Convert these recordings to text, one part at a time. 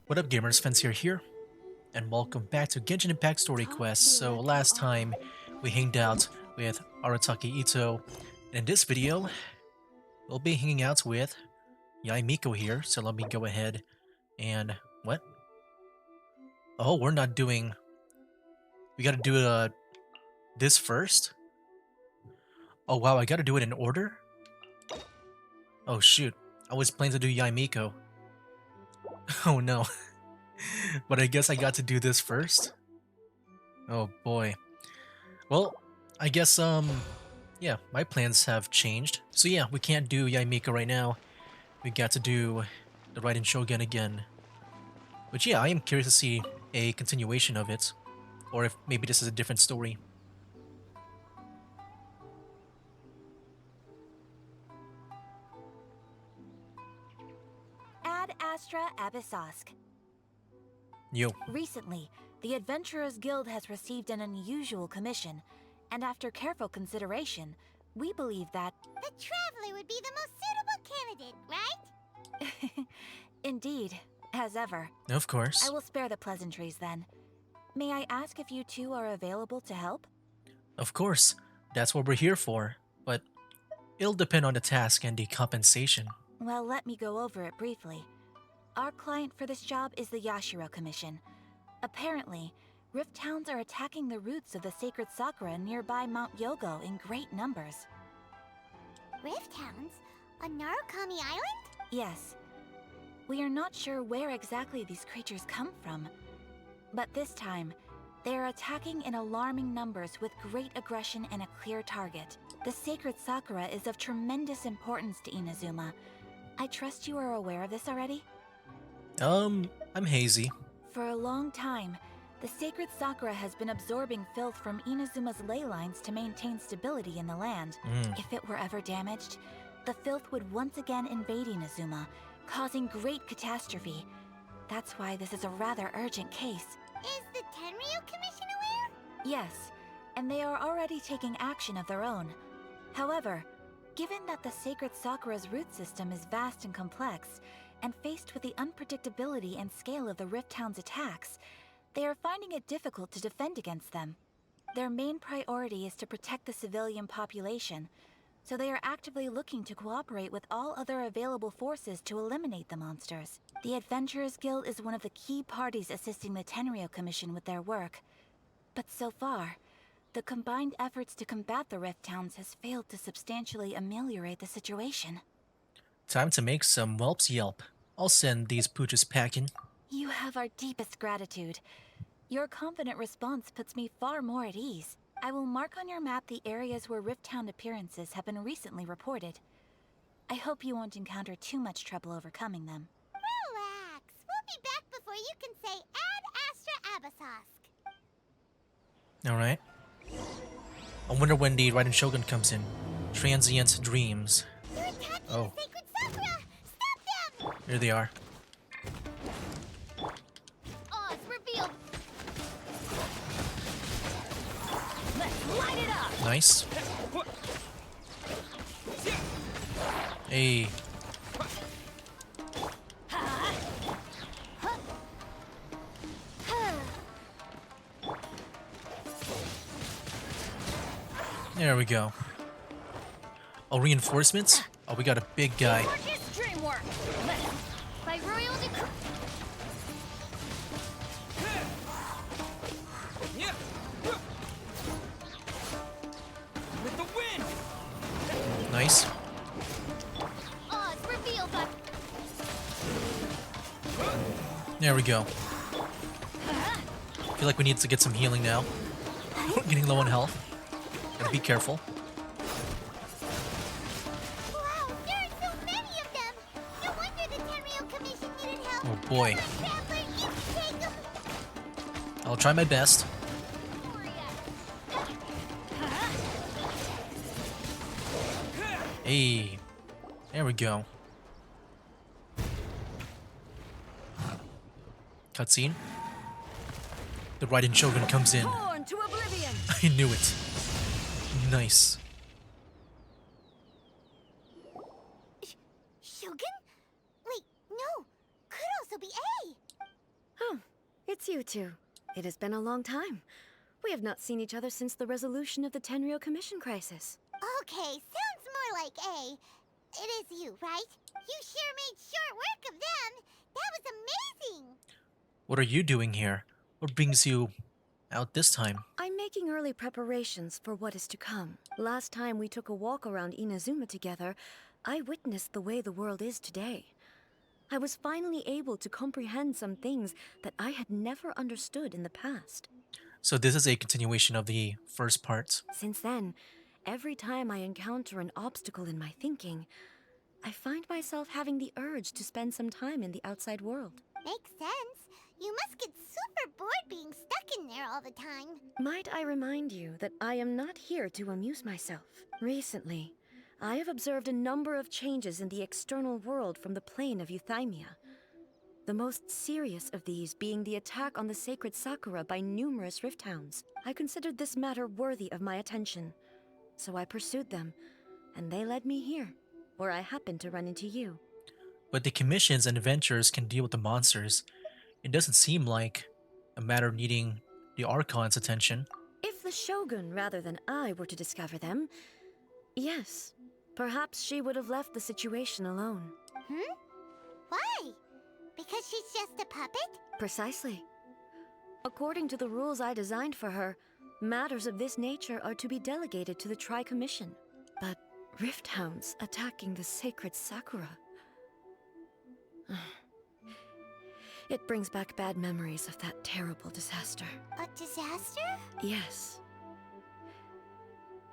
What up, gamers? Fancier here, and welcome back to Genshin Impact Story Quest. So last time we hanged out with Arataki Ito, and in this video we'll be hanging out with Yai Miko here. So let me go ahead and what? Oh, we're not doing. We got to do this first. Oh wow, I got to do it in order. Oh shoot, I was planning to do Yai Miko. Oh no, but I guess I got to do this first. Oh boy. Well, I guess yeah, my plans have changed. So yeah, we can't do Yaimika right now. We got to do the Raiden Shogun again. But yeah, I am curious to see a continuation of it, or if maybe this is a different story. Ad Astra Abyssosk. Yo. Recently, the Adventurers Guild has received an unusual commission, and after careful consideration, we believe that... The Traveler would be the most suitable candidate, right? Indeed, as ever. Of course. I will spare the pleasantries then. May I ask if you two are available to help? Of course. That's what we're here for. But it'll depend on the task and the compensation. Well, let me go over it briefly. Our client for this job is the Yashiro Commission. Apparently, Rift Towns are attacking the roots of the sacred Sakura nearby Mount Yogo in great numbers. Rift Hounds? On Narukami Island? Yes. We are not sure where exactly these creatures come from. But this time, they are attacking in alarming numbers with great aggression and a clear target. The sacred Sakura is of tremendous importance to Inazuma. I trust you are aware of this already? I'm hazy. For a long time, the sacred Sakura has been absorbing filth from Inazuma's ley lines to maintain stability in the land. If it were ever damaged, the filth would once again invade Inazuma, causing great catastrophe. That's why this is a rather urgent case. Is the Tenryu Commission aware? Yes, and they are already taking action of their own. However, given that the sacred Sakura's root system is vast and complex, and faced with the unpredictability and scale of the Rift Hound's attacks, they are finding it difficult to defend against them. Their main priority is to protect the civilian population, so they are actively looking to cooperate with all other available forces to eliminate the monsters. The Adventurers Guild is one of the key parties assisting the Tenryo Commission with their work. But so far, the combined efforts to combat the Rift Towns has failed to substantially ameliorate the situation. Time to make some whelps yelp. I'll send these pooches packing. You have our deepest gratitude. Your confident response puts me far more at ease. I will mark on your map the areas where Rift Town appearances have been recently reported. I hope you won't encounter too much trouble overcoming them. Relax. We'll be back before you can say Ad Astra Abyssosk. Alright. I wonder when the Raiden Shogun comes in. Transient dreams. They're attacking Oh. the Sacred Sakura! Stop them! Here they are. Oz revealed! Let's light it up! Nice. Hey. There we go. Oh, reinforcements? Oh, we got a big guy. Dreamwork! By royal decree... With the wind! Nice. Oz revealed by... There we go. Feel like we need to get some healing now. We're getting low on health. Gotta be careful. Wow, there are so many of them! No wonder the Tenryo Commission needed help! Oh boy. Traveler, you take them! I'll try my best. Hey. There we go. Cutscene. The Raiden Shogun comes in. Born to oblivion! I knew it. Nice. Shogun? Wait, no. Could also be A. It's you two. It has been a long time. We have not seen each other since the resolution of the Tenryou Commission crisis. Okay, sounds more like A. It is you, right? You sure made short work of them. That was amazing. What are you doing here? What brings you out this time? I'm making early preparations for what is to come. Last time we took a walk around Inazuma together, I witnessed the way the world is today. I was finally able to comprehend some things that I had never understood in the past. So this is a continuation of the first part. Since then, every time I encounter an obstacle in my thinking, I find myself having the urge to spend some time in the outside world. Makes sense. You must get super bored being stuck in there all the time. Might I remind you that I am not here to amuse myself. Recently, I have observed a number of changes in the external world from the plane of Euthymia. The most serious of these being the attack on the sacred Sakura by numerous rift hounds. I considered this matter worthy of my attention, so I pursued them, and they led me here, where I happened to run into you. But the commissions and adventures can deal with the monsters. It doesn't seem like a matter needing the Archon's attention. If the Shogun rather than I were to discover them, yes, perhaps she would have left the situation alone. Hmm? Why? Because she's just a puppet? Precisely. According to the rules I designed for her, matters of this nature are to be delegated to the Tri-Commission. But rift hounds attacking the sacred Sakura... It brings back bad memories of that terrible disaster. A disaster? Yes.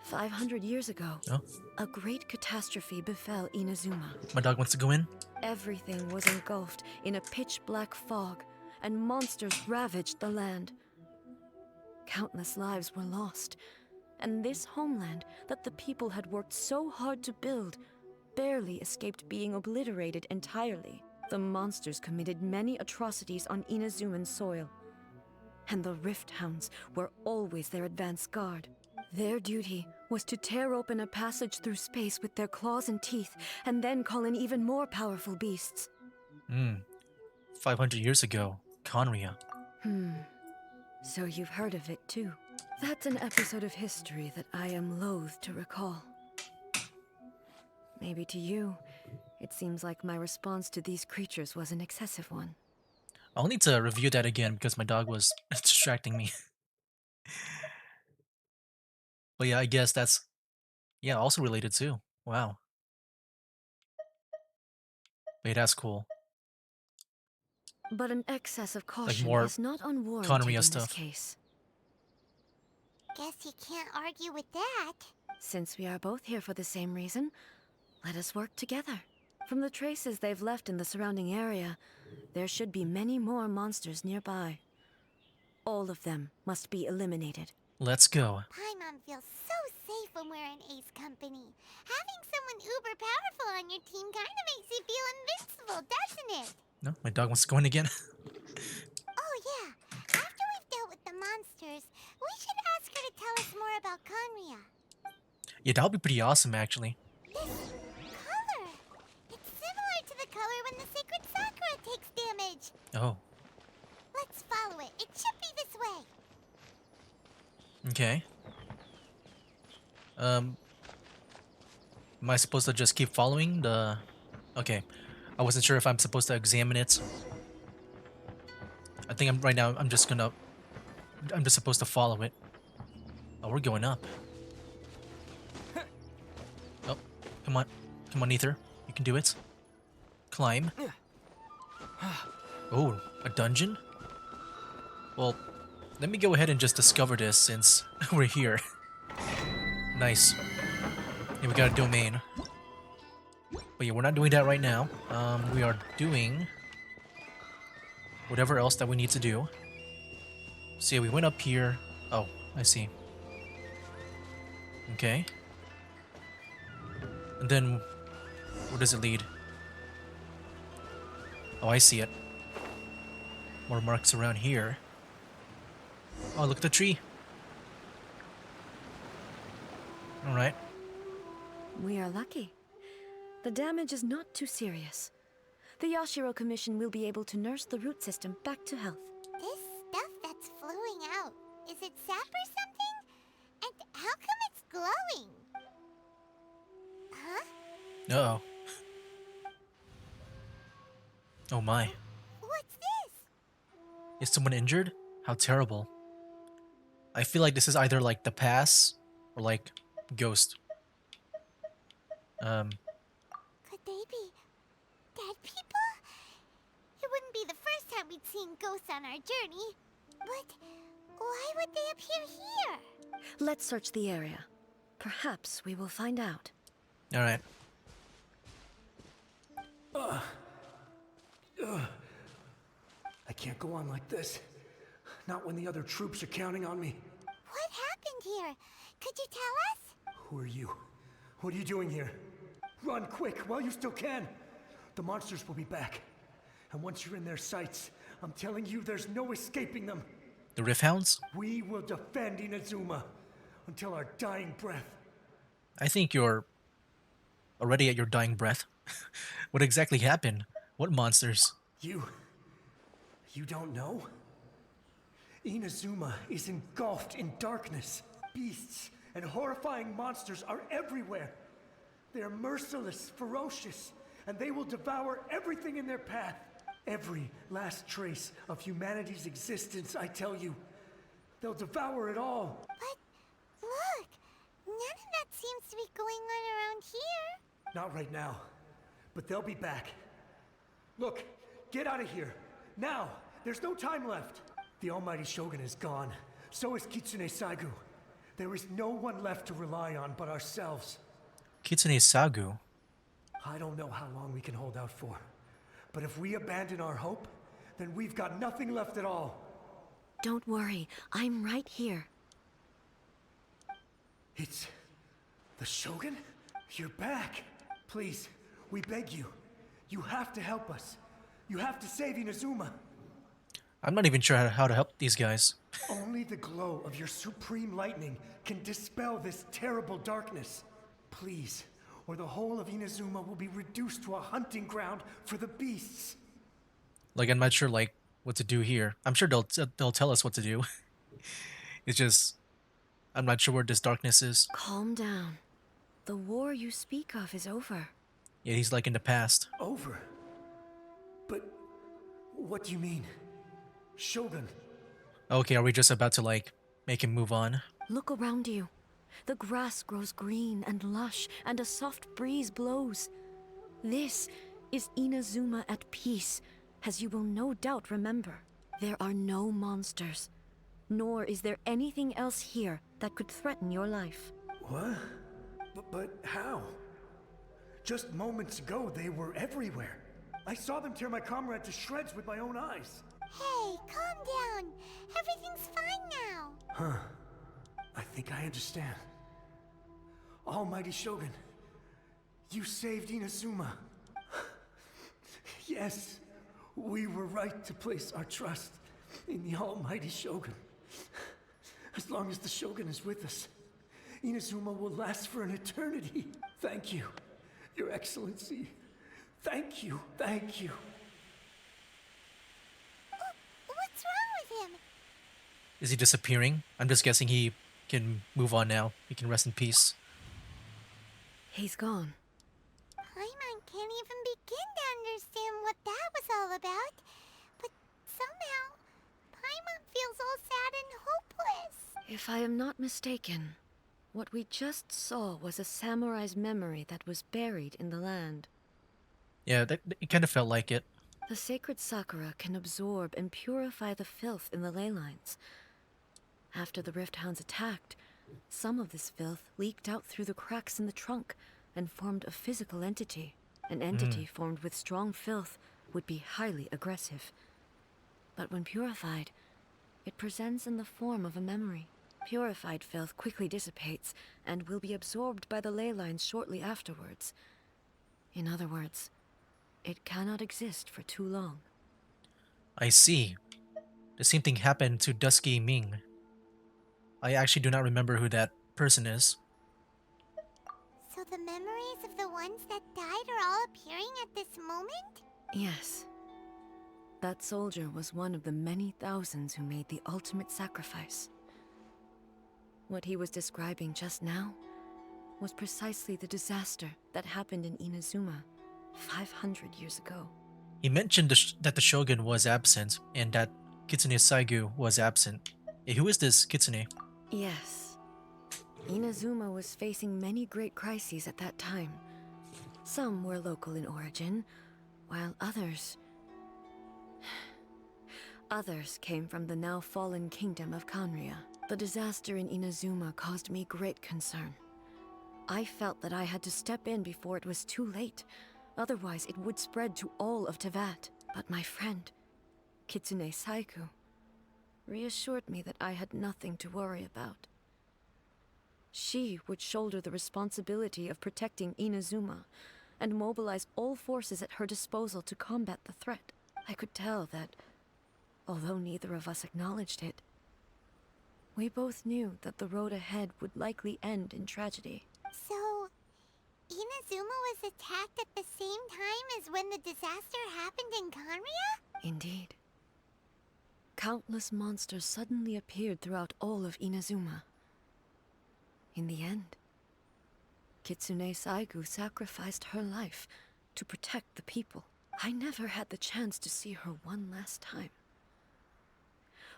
500 years ago, Oh, a great catastrophe befell Inazuma. my dog wants to go in. Everything was engulfed in a pitch-black fog, and monsters ravaged the land. Countless lives were lost, and this homeland that the people had worked so hard to build barely escaped being obliterated entirely. The monsters committed many atrocities on Inazuman soil, and the Rift Hounds were always their advance guard. Their duty was to tear open a passage through space with their claws and teeth, and then call in even more powerful beasts. 500 years ago, Conria. So you've heard of it too. That's an episode of history that I am loath to recall. Maybe to you, it seems like my response to these creatures was an excessive one. I'll need to review that again because my dog was distracting me. But yeah, I guess that's, yeah, also related too. Wow. Wait, that's cool. But an excess of Like caution more is not unwarranted Conria in this stuff. case. Guess you can't argue with that. Since we are both here for the same reason, let us work together. From the traces they've left in the surrounding area, there should be many more monsters nearby. All of them must be eliminated. Let's go. Paimon feels so safe when we're in Ace Company. Having someone uber powerful on your team kinda makes you feel invincible, doesn't it? No, my dog wants to go in again. Oh yeah, after we've dealt with the monsters, we should ask her to tell us more about Conria. Yeah, that would be pretty awesome, actually. This color! It's similar to the color when the sacred Sakura takes damage. Oh, Let's follow it. It should be this way. okay. Am I supposed to just keep following the... Okay. I wasn't sure if I'm supposed to examine it. I think right now I'm just supposed to follow it. Oh, we're going up. Oh, come on. Come on, Ether. You can do it. Climb. Oh, a dungeon? Well, let me go ahead and just discover this since we're here. Nice. Yeah, we got a domain. But yeah, we're not doing that right now. We are doing whatever else that we need to do. So yeah, we went up here. Oh, I see. Okay. And then, where does it lead? Oh, I see it. More marks around here. Oh, look at the tree. Alright. We are lucky. The damage is not too serious. The Yashiro Commission will be able to nurse the root system back to health. This stuff that's flowing out, is it sap or something? And how come it's glowing? Huh? Uh-oh. Oh my. What's this? Is someone injured? How terrible. I feel like this is either like the pass or like Ghost. Um, Could they be dead people? It wouldn't be the first time we'd seen ghosts on our journey. But why would they appear here? Let's search the area. Perhaps we will find out. alright. I can't go on like this. Not when the other troops are counting on me. What happened here? Could you tell us? Who are you? What are you doing here? Run quick while you still can. The monsters will be back. And once you're in their sights, I'm telling you there's no escaping them. The Rift Hounds? We will defend Inazuma until our dying breath. I think you're already at your dying breath. What exactly happened? What monsters? You don't know? Inazuma is engulfed in darkness. Beasts and horrifying monsters are everywhere. They are merciless, ferocious, and they will devour everything in their path. Every last trace of humanity's existence, I tell you. They'll devour it all. But look, none of that seems to be going on around here. Not right now, but they'll be back. Look, get out of here. Now! There's no time left. The almighty Shogun is gone. So is Kitsune Saigu. There is no one left to rely on but ourselves. Kitsune Sagu. I don't know how long we can hold out for. But if we abandon our hope, then we've got nothing left at all. Don't worry, I'm right here. It's... the Shogun? You're back. Please, we beg you. You have to help us. You have to save Inazuma. I'm not even sure how to help these guys. Only the glow of your supreme lightning can dispel this terrible darkness. Please, or the whole of Inazuma will be reduced to a hunting ground for the beasts. Like, I'm not sure, like, what to do here. I'm sure they'll tell us what to do. It's just, I'm not sure where this darkness is. Calm down. The war you speak of is over. Yeah, he's like in the past. Over? But what do you mean? Shogun. Okay, are we just about to, like, make him move on? Look around you. The grass grows green and lush, and a soft breeze blows. This is Inazuma at peace, as you will no doubt remember. There are no monsters, nor is there anything else here that could threaten your life. What? But how? Just moments ago, they were everywhere. I saw them tear my comrade to shreds with my own eyes. Hey, calm down. Everything's fine now. Huh. I think I understand. Almighty Shogun, you saved Inazuma. Yes, we were right to place our trust in the Almighty Shogun. As long as the Shogun is with us, Inazuma will last for an eternity. Thank you, Your Excellency. Thank you, thank you. What's wrong with him? Is he disappearing? I'm just guessing he can move on now. He can rest in peace. He's gone. Paimon can't even begin to understand what that was all about. But somehow, Paimon feels all sad and hopeless. If I am not mistaken, what we just saw was a samurai's memory that was buried in the land. Yeah, it kind of felt like it. The sacred sakura can absorb and purify the filth in the ley lines. After the Rift Hounds attacked, some of this filth leaked out through the cracks in the trunk and formed a physical entity. An entity formed with strong filth would be highly aggressive. But when purified, it presents in the form of a memory. Purified filth quickly dissipates and will be absorbed by the ley lines shortly afterwards. In other words, it cannot exist for too long. I see. The same thing happened to Dusky Ming. I actually do not remember who that person is. So the memories of the ones that died are all appearing at this moment? Yes. That soldier was one of the many thousands who made the ultimate sacrifice. What he was describing just now was precisely the disaster that happened in Inazuma 500 years ago. He mentioned that the Shogun was absent and that Kitsune Saigu was absent. Who is this Kitsune? Yes. Inazuma was facing many great crises at that time. Some were local in origin, while others came from the now fallen kingdom of Kanria. The disaster in Inazuma caused me great concern. I felt that I had to step in before it was too late, otherwise it would spread to all of Tevat. But my friend, Kitsune Saiku, reassured me that I had nothing to worry about. She would shoulder the responsibility of protecting Inazuma and mobilize all forces at her disposal to combat the threat. I could tell that, although neither of us acknowledged it, we both knew that the road ahead would likely end in tragedy. So, Inazuma was attacked at the same time as when the disaster happened in Kanria? Indeed. Countless monsters suddenly appeared throughout all of Inazuma. In the end, Kitsune Saigu sacrificed her life to protect the people. I never had the chance to see her one last time.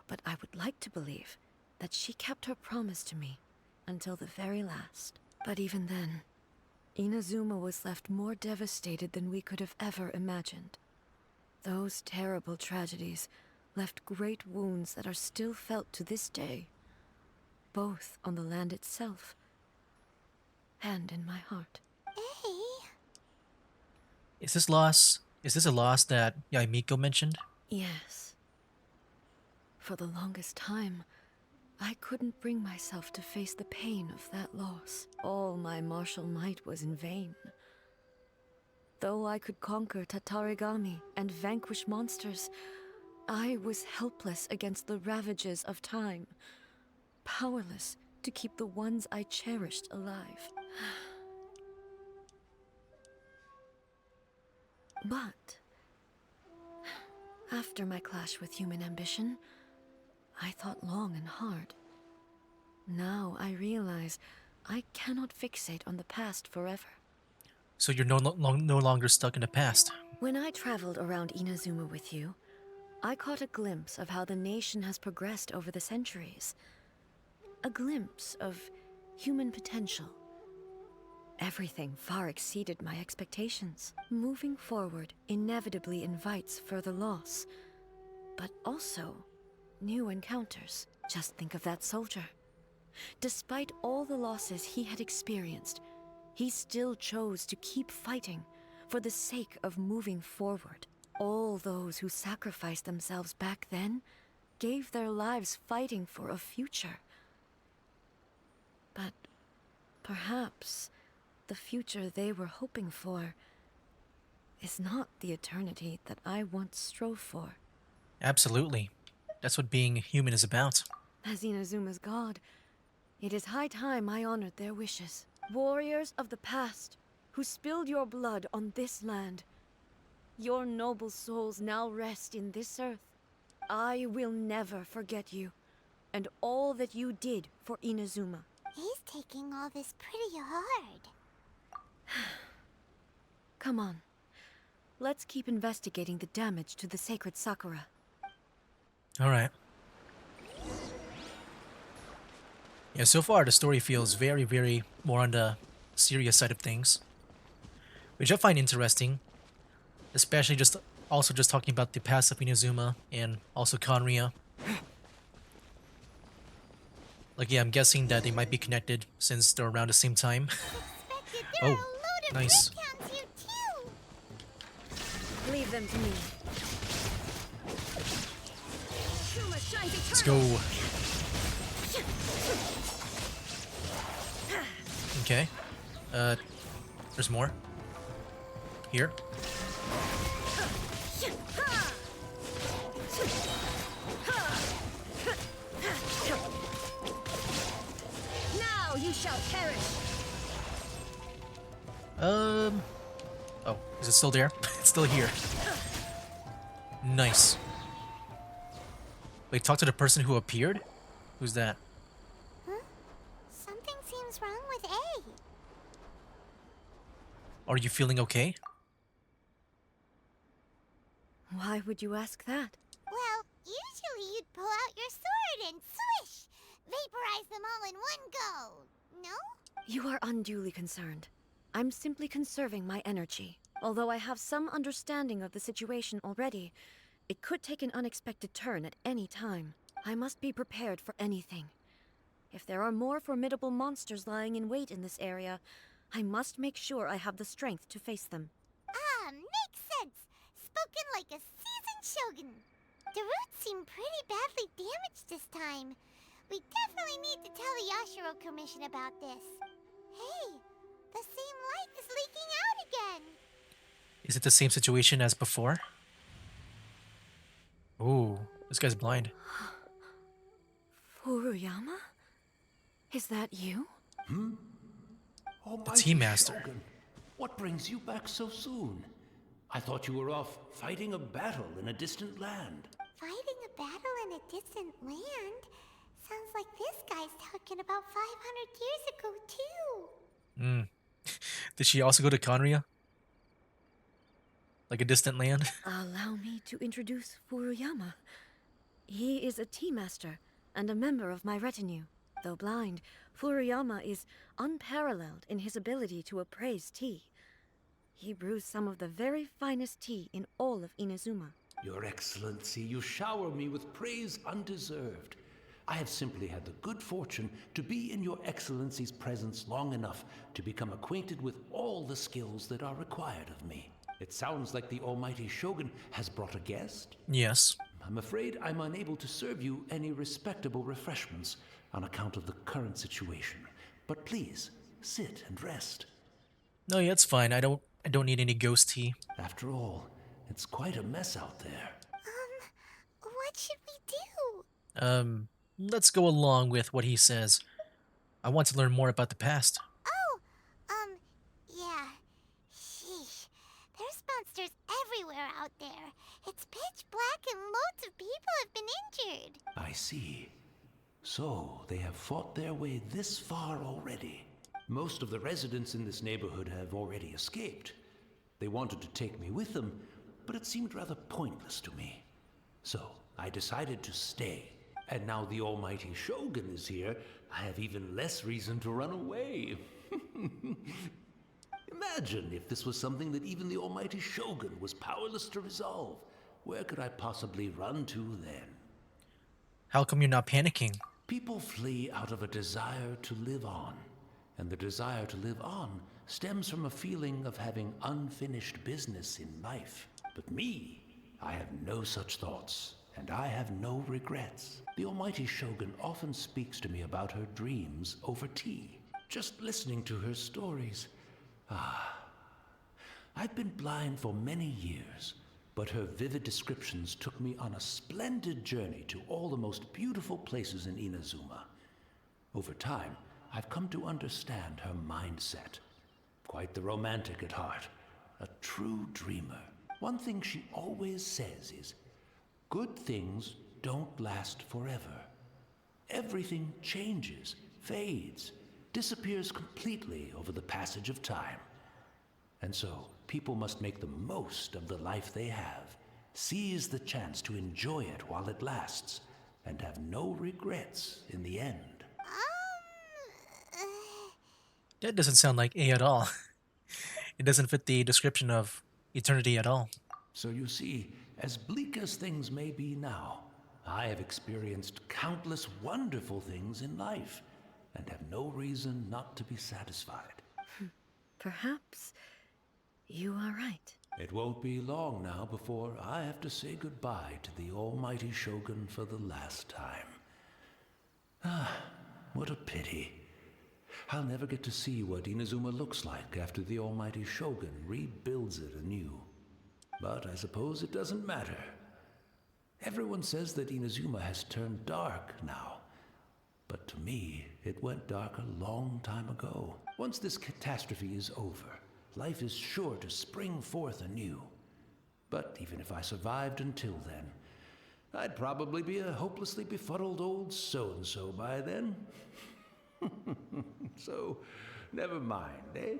But I would like to believe that she kept her promise to me until the very last. But even then, Inazuma was left more devastated than we could have ever imagined. Those terrible tragedies left great wounds that are still felt to this day, both on the land itself and in my heart. Hey, Is this a loss that Yaimiko mentioned? Yes. For the longest time, I couldn't bring myself to face the pain of that loss. All my martial might was in vain. Though I could conquer Tatarigami and vanquish monsters, I was helpless against the ravages of time, powerless to keep the ones I cherished alive. But after my clash with human ambition, I thought long and hard. Now I realize I cannot fixate on the past forever. So you're no longer stuck in the past. When I traveled around Inazuma with you, I caught a glimpse of how the nation has progressed over the centuries. A glimpse of human potential. Everything far exceeded my expectations. Moving forward inevitably invites further loss, but also new encounters. Just think of that soldier. Despite all the losses he had experienced, he still chose to keep fighting for the sake of moving forward. All those who sacrificed themselves back then gave their lives fighting for a future. But perhaps the future they were hoping for is not the eternity that I once strove for. Absolutely. That's what being human is about. As Inazuma's god, it is high time I honored their wishes. Warriors of the past, who spilled your blood on this land, your noble souls now rest in this earth. I will never forget you, and all that you did for Inazuma. he's taking all this pretty hard. Come on. Let's keep investigating the damage to the sacred Sakura. Alright. Yeah, so far the story feels very, very more on the serious side of things, which I find interesting, especially just talking about the past of Inazuma and also Kanria. Like, yeah, I'm guessing that they might be connected since they're around the same time. Expected there are Oh, a load of nice. recount here too. Leave them to me. Let's go. Okay. There's more. Here. Now you shall perish. Oh, is it still there? It's still here. Nice. Wait, talk to the person who appeared? Who's that? Huh? Something seems wrong with A. Are you feeling okay? Why would you ask that? Well, usually you'd pull out your sword and swish! Vaporize them all in one go! No? You are unduly concerned. I'm simply conserving my energy. Although I have some understanding of the situation already, it could take an unexpected turn at any time. I must be prepared for anything. If there are more formidable monsters lying in wait in this area, I must make sure I have the strength to face them. Ah, makes sense! Spoken like a seasoned shogun. The roots seem pretty badly damaged this time. We definitely need to tell the Yashiro Commission about this. Hey, the same light is leaking out again! Is it the same situation as before? Ooh, this guy's blind. Furuyama? Is that you? The Almighty Tea Master. Shogun, what brings you back so soon? I thought you were off fighting a battle in a distant land. Fighting a battle in a distant land? Sounds like this guy's talking about 500 years ago, too. Hmm. Did she also go to Conria? Like a distant land? Allow me to introduce Furuyama. He is a tea master and a member of my retinue. Though blind, Furuyama is unparalleled in his ability to appraise tea. He brews some of the very finest tea in all of Inazuma. Your Excellency, you shower me with praise undeserved. I have simply had the good fortune to be in Your Excellency's presence long enough to become acquainted with all the skills that are required of me. It sounds like the Almighty Shogun has brought a guest. Yes. I'm afraid I'm unable to serve you any respectable refreshments on account of the current situation. But please, sit and rest. No, yeah, it's fine. I don't need any ghost tea. After all, it's quite a mess out there. What should we do? Let's go along with what he says. I want to learn more about the past. Oh, yeah. Sheesh. There's monsters everywhere out there. It's pitch black and loads of people have been injured. I see. So, they have fought their way this far already. Most of the residents in this neighborhood have already escaped. They wanted to take me with them, but it seemed rather pointless to me. So, I decided to stay. And now the Almighty Shogun is here, I have even less reason to run away. Imagine if this was something that even the Almighty Shogun was powerless to resolve. Where could I possibly run to then? How come you're not panicking? People flee out of a desire to live on. And the desire to live on stems from a feeling of having unfinished business in life. But me, I have no such thoughts, and I have no regrets. The Almighty Shogun often speaks to me about her dreams over tea. Just listening to her stories. I've been blind for many years, but her vivid descriptions took me on a splendid journey to all the most beautiful places in Inazuma. Over time, I've come to understand her mindset. Quite the romantic at heart, a true dreamer. One thing she always says is, good things don't last forever. Everything changes, fades, disappears completely over the passage of time. And so, people must make the most of the life they have, seize the chance to enjoy it while it lasts, and have no regrets in the end. That doesn't sound like A at all. It doesn't fit the description of eternity at all. So you see, as bleak as things may be now, I have experienced countless wonderful things in life, and have no reason not to be satisfied. Perhaps you are right. It won't be long now before I have to say goodbye to the Almighty Shogun for the last time. What a pity. I'll never get to see what Inazuma looks like after the Almighty Shogun rebuilds it anew. But I suppose it doesn't matter. Everyone says that Inazuma has turned dark now. But to me, it went dark a long time ago. Once this catastrophe is over, life is sure to spring forth anew. But even if I survived until then, I'd probably be a hopelessly befuddled old so-and-so by then. So, never mind, eh?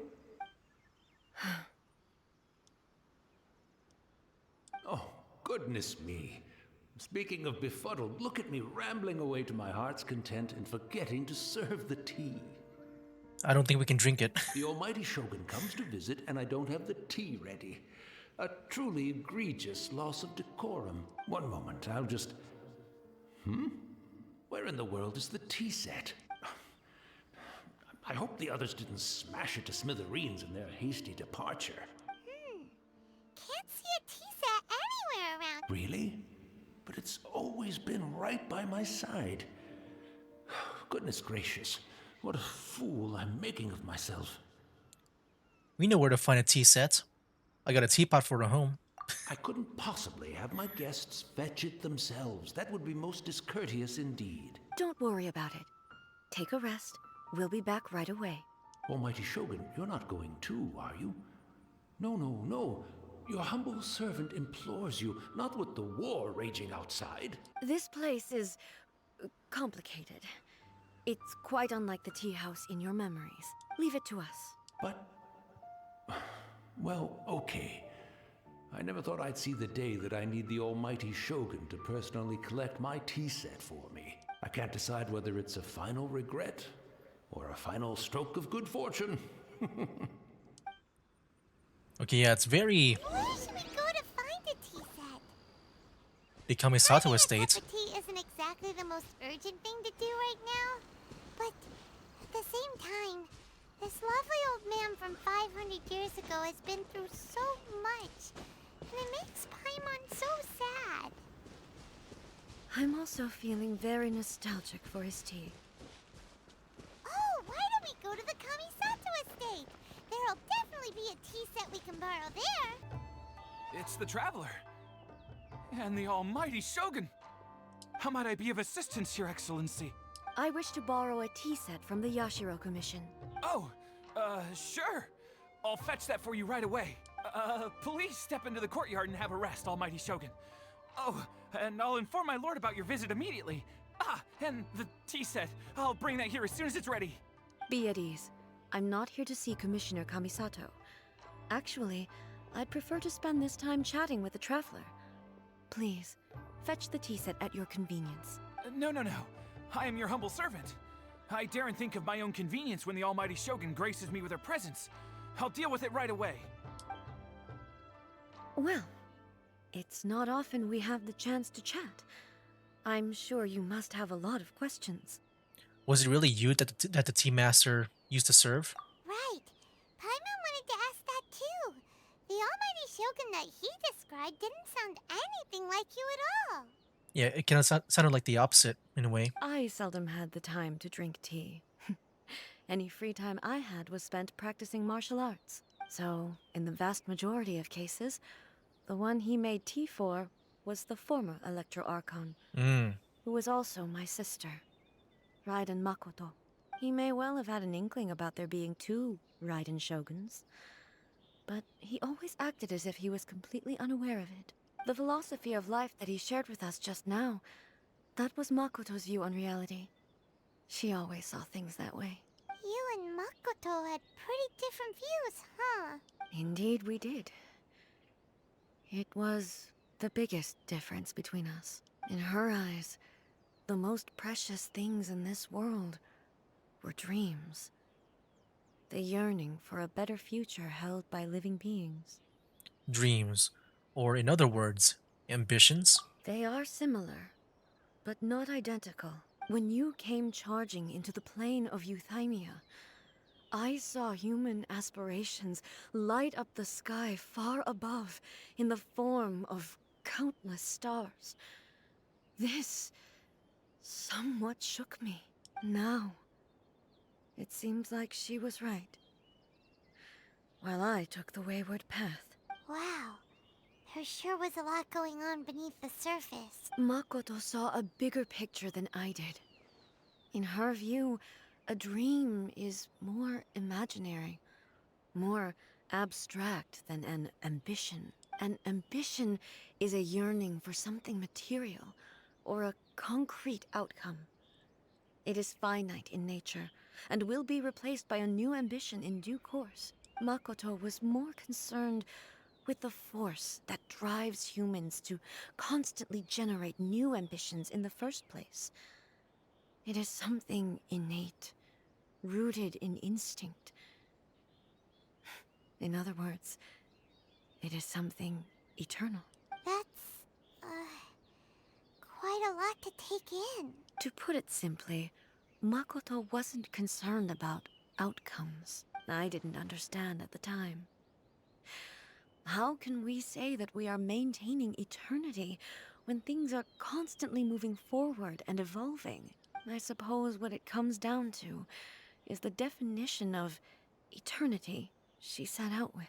Oh, goodness me. Speaking of befuddled, look at me rambling away to my heart's content and forgetting to serve the tea. I don't think we can drink it. The almighty Shogun comes to visit and I don't have the tea ready. A truly egregious loss of decorum. One moment, I'll just... Where in the world is the tea set? I hope the others didn't smash it to smithereens in their hasty departure. Can't see a tea set anywhere around. Really? But it's always been right by my side. Goodness gracious, what a fool I'm making of myself. We know where to find a tea set. I got a teapot for the home. I couldn't possibly have my guests fetch it themselves. That would be most discourteous indeed. Don't worry about it. Take a rest. We'll be back right away. Almighty Shogun, you're not going too, are you? No, no, no. Your humble servant implores you, not with the war raging outside. This place is complicated. It's quite unlike the tea house in your memories. Leave it to us. But... well, okay. I never thought I'd see the day that I need the almighty Shogun to personally collect my tea set for me. I can't decide whether it's a final regret or a final stroke of good fortune. Okay, yeah, it's very Where should we go to find a tea set? the Kamisato Having a estate. cup of tea isn't exactly the most urgent thing to do right now. But at the same time, this lovely old man from 500 years ago has been through so much. And it makes Paimon so sad. I'm also feeling very nostalgic for his tea. Oh, why don't we go to the Kamisato estate? There'll definitely be a tea set we can borrow there. It's the Traveler. And the almighty Shogun. How might I be of assistance, Your Excellency? I wish to borrow a tea set from the Yashiro Commission. Oh, sure. I'll fetch that for you right away. Please step into the courtyard and have a rest, almighty Shogun. Oh, and I'll inform my lord about your visit immediately. Ah, and the tea set. I'll bring that here as soon as it's ready. Be at ease. I'm not here to see Commissioner Kamisato. Actually, I'd prefer to spend this time chatting with the Traveler. Please, fetch the tea set at your convenience. No. I am your humble servant. I daren't think of my own convenience when the almighty Shogun graces me with her presence. I'll deal with it right away. Well, it's not often we have the chance to chat. I'm sure you must have a lot of questions. Was it really you that the tea master used to serve? Right. Paimon wanted to ask that too. The almighty Shogun that he described didn't sound anything like you at all. Yeah, it kind of sounded like the opposite in a way. I seldom had the time to drink tea. Any free time I had was spent practicing martial arts. So, in the vast majority of cases, the one he made tea for was the former Electro Archon, who was also my sister, Raiden Makoto. He may well have had an inkling about there being two Raiden Shoguns, but he always acted as if he was completely unaware of it. The philosophy of life that he shared with us just now, that was Makoto's view on reality. She always saw things that way. You and Makoto had pretty different views, huh? Indeed we did. It was the biggest difference between us. In her eyes, the most precious things in this world were dreams. The yearning for a better future held by living beings. Dreams, or in other words, ambitions. They are similar, but not identical. When you came charging into the plane of Euthymia, I saw human aspirations light up the sky far above in the form of countless stars. This somewhat shook me. Now, it seems like she was right, while I took the wayward path. Wow. There sure was a lot going on beneath the surface. Makoto saw a bigger picture than I did. In her view, a dream is more imaginary, more abstract than an ambition. An ambition is a yearning for something material, or a concrete outcome. It is finite in nature, and will be replaced by a new ambition in due course. Makoto was more concerned with the force that drives humans to constantly generate new ambitions in the first place. It is something innate, rooted in instinct. In other words, it is something eternal. That's, quite a lot to take in. To put it simply, Makoto wasn't concerned about outcomes. I didn't understand at the time. How can we say that we are maintaining eternity when things are constantly moving forward and evolving? I suppose what it comes down to is the definition of eternity she set out with.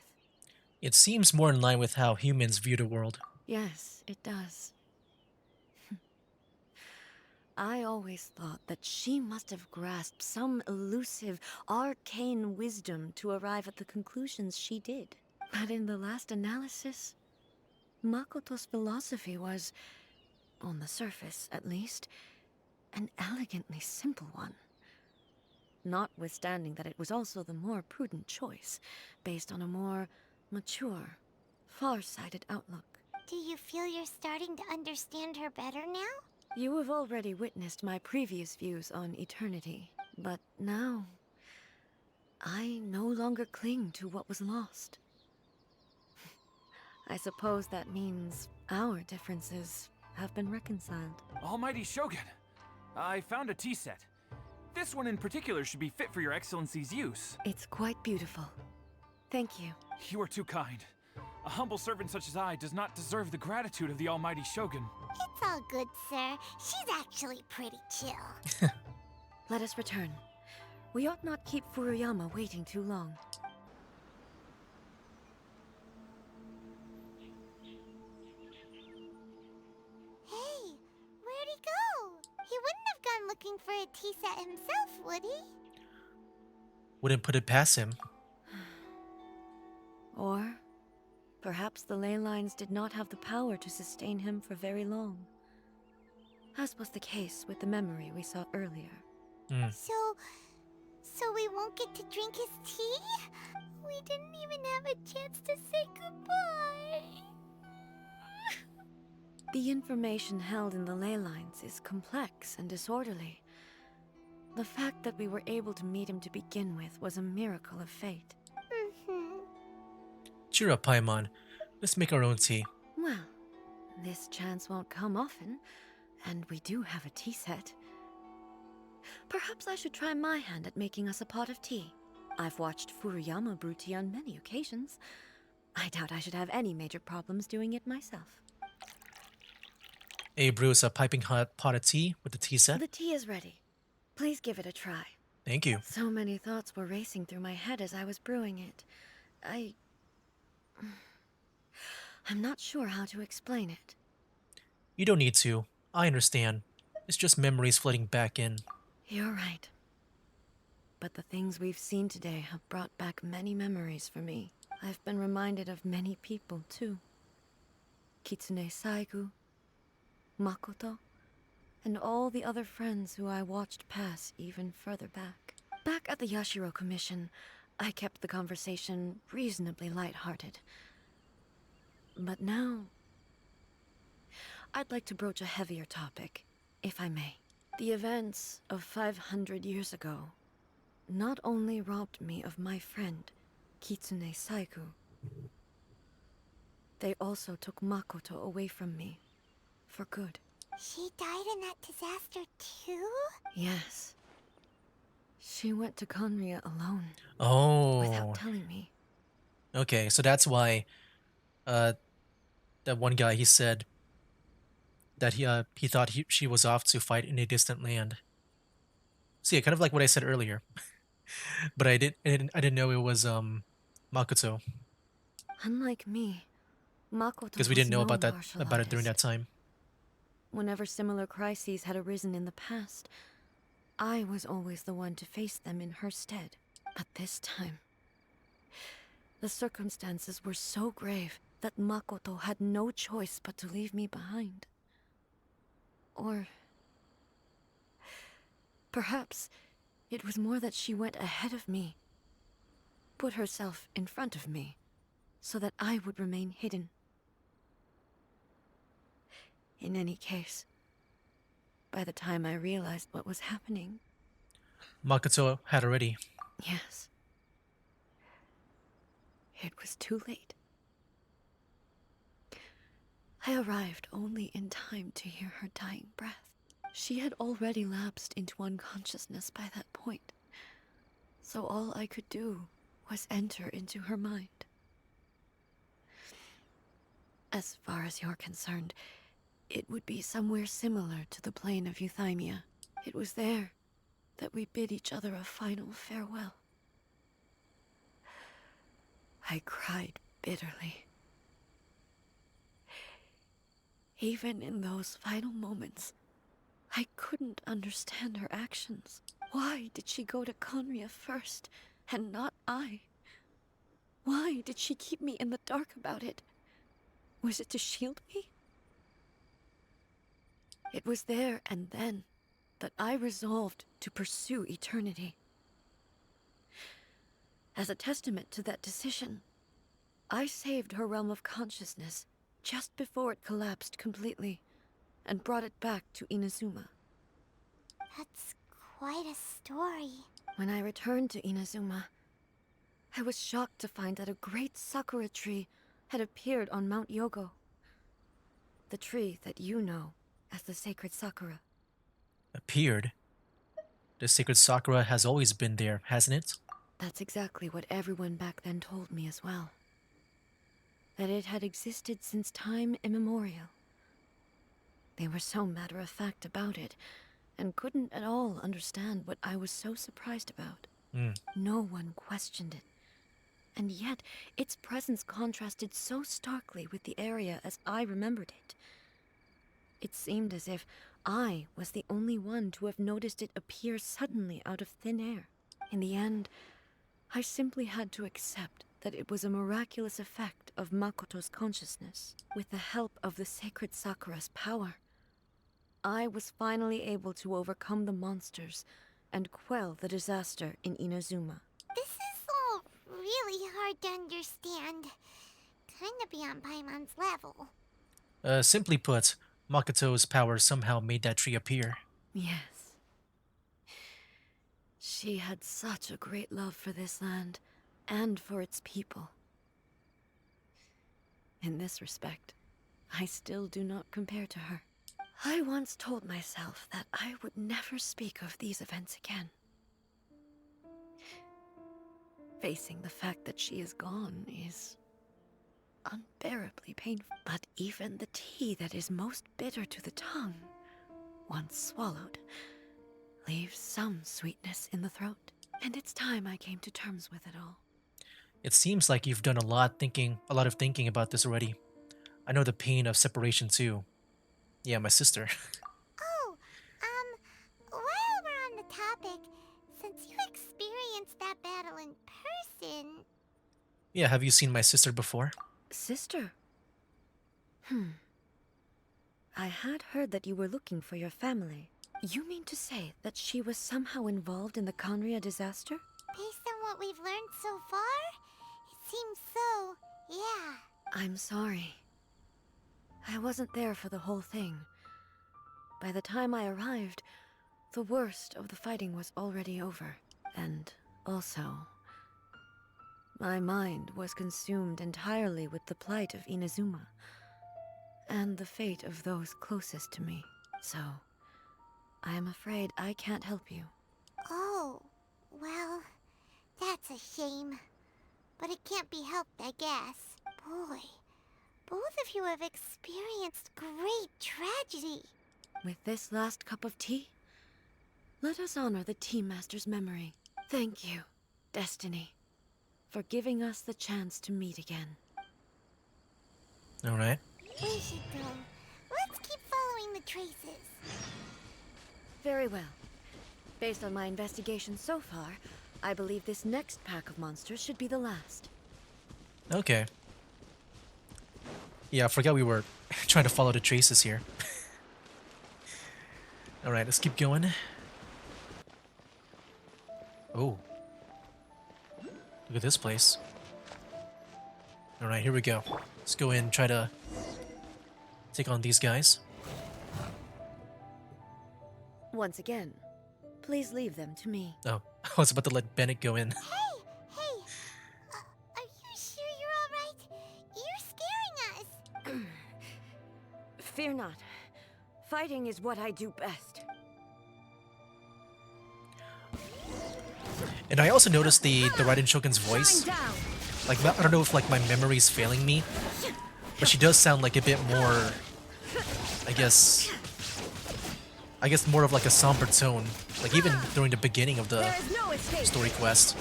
It seems more in line with how humans view the world. Yes, it does. I always thought that she must have grasped some elusive, arcane wisdom to arrive at the conclusions she did. But in the last analysis, Makoto's philosophy was, on the surface at least, an elegantly simple one. Notwithstanding that it was also the more prudent choice, based on a more mature, far-sighted outlook. Do you feel you're starting to understand her better now? You have already witnessed my previous views on eternity, but now I no longer cling to what was lost. I suppose that means our differences have been reconciled. Almighty Shogun, I found a tea set. This one in particular should be fit for your excellency's use. It's quite beautiful. Thank you. You are too kind. A humble servant such as I does not deserve the gratitude of the Almighty Shogun. It's all good, sir. She's actually pretty chill. Let us return. We ought not keep Furuyama waiting too long. Hey, where'd he go? He wouldn't have gone looking for a tea set himself, would he? Wouldn't put it past him. Or perhaps the ley lines did not have the power to sustain him for very long, as was the case with the memory we saw earlier. So we won't get to drink his tea? We didn't even have a chance to say goodbye. The information held in the ley lines is complex and disorderly. The fact that we were able to meet him to begin with was a miracle of fate. Cheer up, Paimon. Let's make our own tea. Well, this chance won't come often, and we do have a tea set. Perhaps I should try my hand at making us a pot of tea. I've watched Furuyama brew tea on many occasions. I doubt I should have any major problems doing it myself. A brews a piping hot pot of tea with the tea set. The tea is ready. Please give it a try. Thank you. So many thoughts were racing through my head as I was brewing it. I'm not sure how to explain it. You don't need to. I understand. It's just memories flooding back in. You're right. But the things we've seen today have brought back many memories for me. I've been reminded of many people, too. Kitsune Saigu, Makoto, and all the other friends who I watched pass even further back. Back at the Yashiro Commission, I kept the conversation reasonably lighthearted. But now, I'd like to broach a heavier topic, if I may. The events of 500 years ago not only robbed me of my friend, Kitsune Saigu, they also took Makoto away from me, for good. She died in that disaster too? Yes. She went to Conria alone, Oh. without telling me. Okay, so that's why that one guy, he said that he thought she was off to fight in a distant land. See, kind of like what I said earlier. But I didn't know it was Makoto, Unlike me, Makoto because we didn't know was about no that martial about it during that artist. time. Whenever similar crises had arisen in the past, I was always the one to face them in her stead. But this time, the circumstances were so grave that Makoto had no choice but to leave me behind. Or perhaps it was more that she went ahead of me, put herself in front of me, so that I would remain hidden. In any case, by the time I realized what was happening, Makoto had already. yes, it was too late. I arrived only in time to hear her dying breath. She had already lapsed into unconsciousness by that point, so all I could do was enter into her mind. As far as you're concerned, it would be somewhere similar to the plane of Euthymia. It was there that we bid each other a final farewell. I cried bitterly. Even in those final moments, I couldn't understand her actions. Why did she go to Conria first, and not I? Why did she keep me in the dark about it? Was it to shield me? It was there and then that I resolved to pursue eternity. As a testament to that decision, I saved her realm of consciousness just before it collapsed completely, and brought it back to Inazuma. That's quite a story. When I returned to Inazuma, I was shocked to find that a great sakura tree had appeared on Mount Yogo. The tree that you know as the sacred sakura. Appeared. The sacred Sakura has always been there, hasn't it? That's exactly what everyone back then told me as well. That it had existed since time immemorial. They were so matter-of-fact about it, and couldn't at all understand what I was so surprised about. No one questioned it. And yet, its presence contrasted so starkly with the area as I remembered it. It seemed as if I was the only one to have noticed it appear suddenly out of thin air. In the end, I simply had to accept that it was a miraculous effect of Makoto's consciousness. With the help of the sacred Sakura's power, I was finally able to overcome the monsters and quell the disaster in Inazuma. This is all really hard to understand. Kinda beyond Paimon's level. Simply put, Makoto's power somehow made that tree appear. Yes. She had such a great love for this land, and for its people. In this respect, I still do not compare to her. I once told myself that I would never speak of these events again. Facing the fact that she is gone is unbearably painful. But even the tea that is most bitter to the tongue, once swallowed, leaves some sweetness in the throat. And it's time I came to terms with it all. It seems like you've done a lot of thinking about this already. I know the pain of separation too. Yeah, my sister. Oh, while we're on the topic, since you experienced that battle in person... Yeah, have you seen my sister before? Sister? I had heard that you were looking for your family. You mean to say that she was somehow involved in the Conria disaster? Based on what we've learned so far, it seems so, yeah. I'm sorry. I wasn't there for the whole thing. By the time I arrived, the worst of the fighting was already over. And also, my mind was consumed entirely with the plight of Inazuma, and the fate of those closest to me. So, I am afraid I can't help you. Oh, well, that's a shame. But it can't be helped, I guess. Boy, both of you have experienced great tragedy. With this last cup of tea, let us honor the Tea Master's memory. Thank you, Destiny, for giving us the chance to meet again. Alright. We should go. Let's keep following the traces. Very well. Based on my investigation so far, I believe this next pack of monsters should be the last. Okay. Yeah, I forgot we were trying to follow the traces here. Alright, let's keep going. Oh. Look at this place. Alright, here we go. Let's go in and try to take on these guys. Once again, please leave them to me. Oh, I was about to let Bennett go in. Hey, are you sure you're alright? You're scaring us. Fear not. Fighting is what I do best. And I also noticed the Raiden Shogun's voice. Shine down. Like, I don't know if like my memory's failing me, but she does sound like a bit more, I guess more of like a somber tone. Like even during the beginning of the There is no escape. story quest.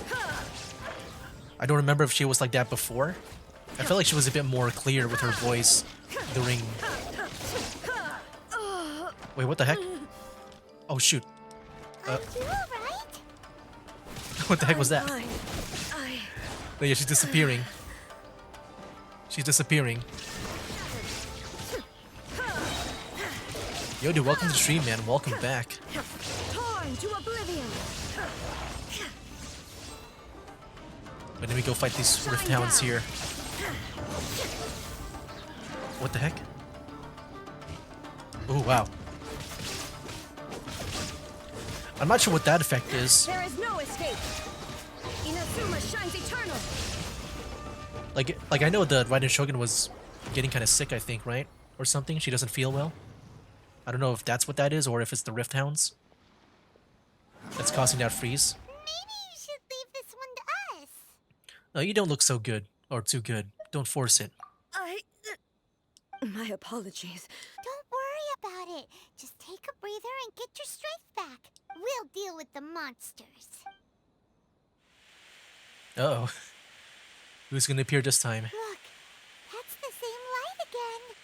I don't remember if she was like that before. I felt like she was a bit more clear with her voice during... Wait, what the heck? Oh shoot. Are you alright? What the heck was that? Fine. Oh, yeah, she's disappearing. She's disappearing. Yo, dude, welcome to the stream, man. Welcome back. Torn to oblivion. But then we go fight these Rift Hounds here. What the heck? Oh, wow. I'm not sure what that effect is. There is no escape. Inazuma shines eternal. Like I know the Raiden Shogun was getting kind of sick, I think, right? Or something. She doesn't feel well. I don't know if that's what that is or if it's the Rift Hounds that's causing that freeze. Maybe you should leave this one to us. No, you don't look so good. Or too good. Don't force it. My apologies. Don't worry about it. Just take a breather and get your strength back. We'll deal with the monsters. Uh-oh. Who's gonna appear this time? Look, that's the same light again.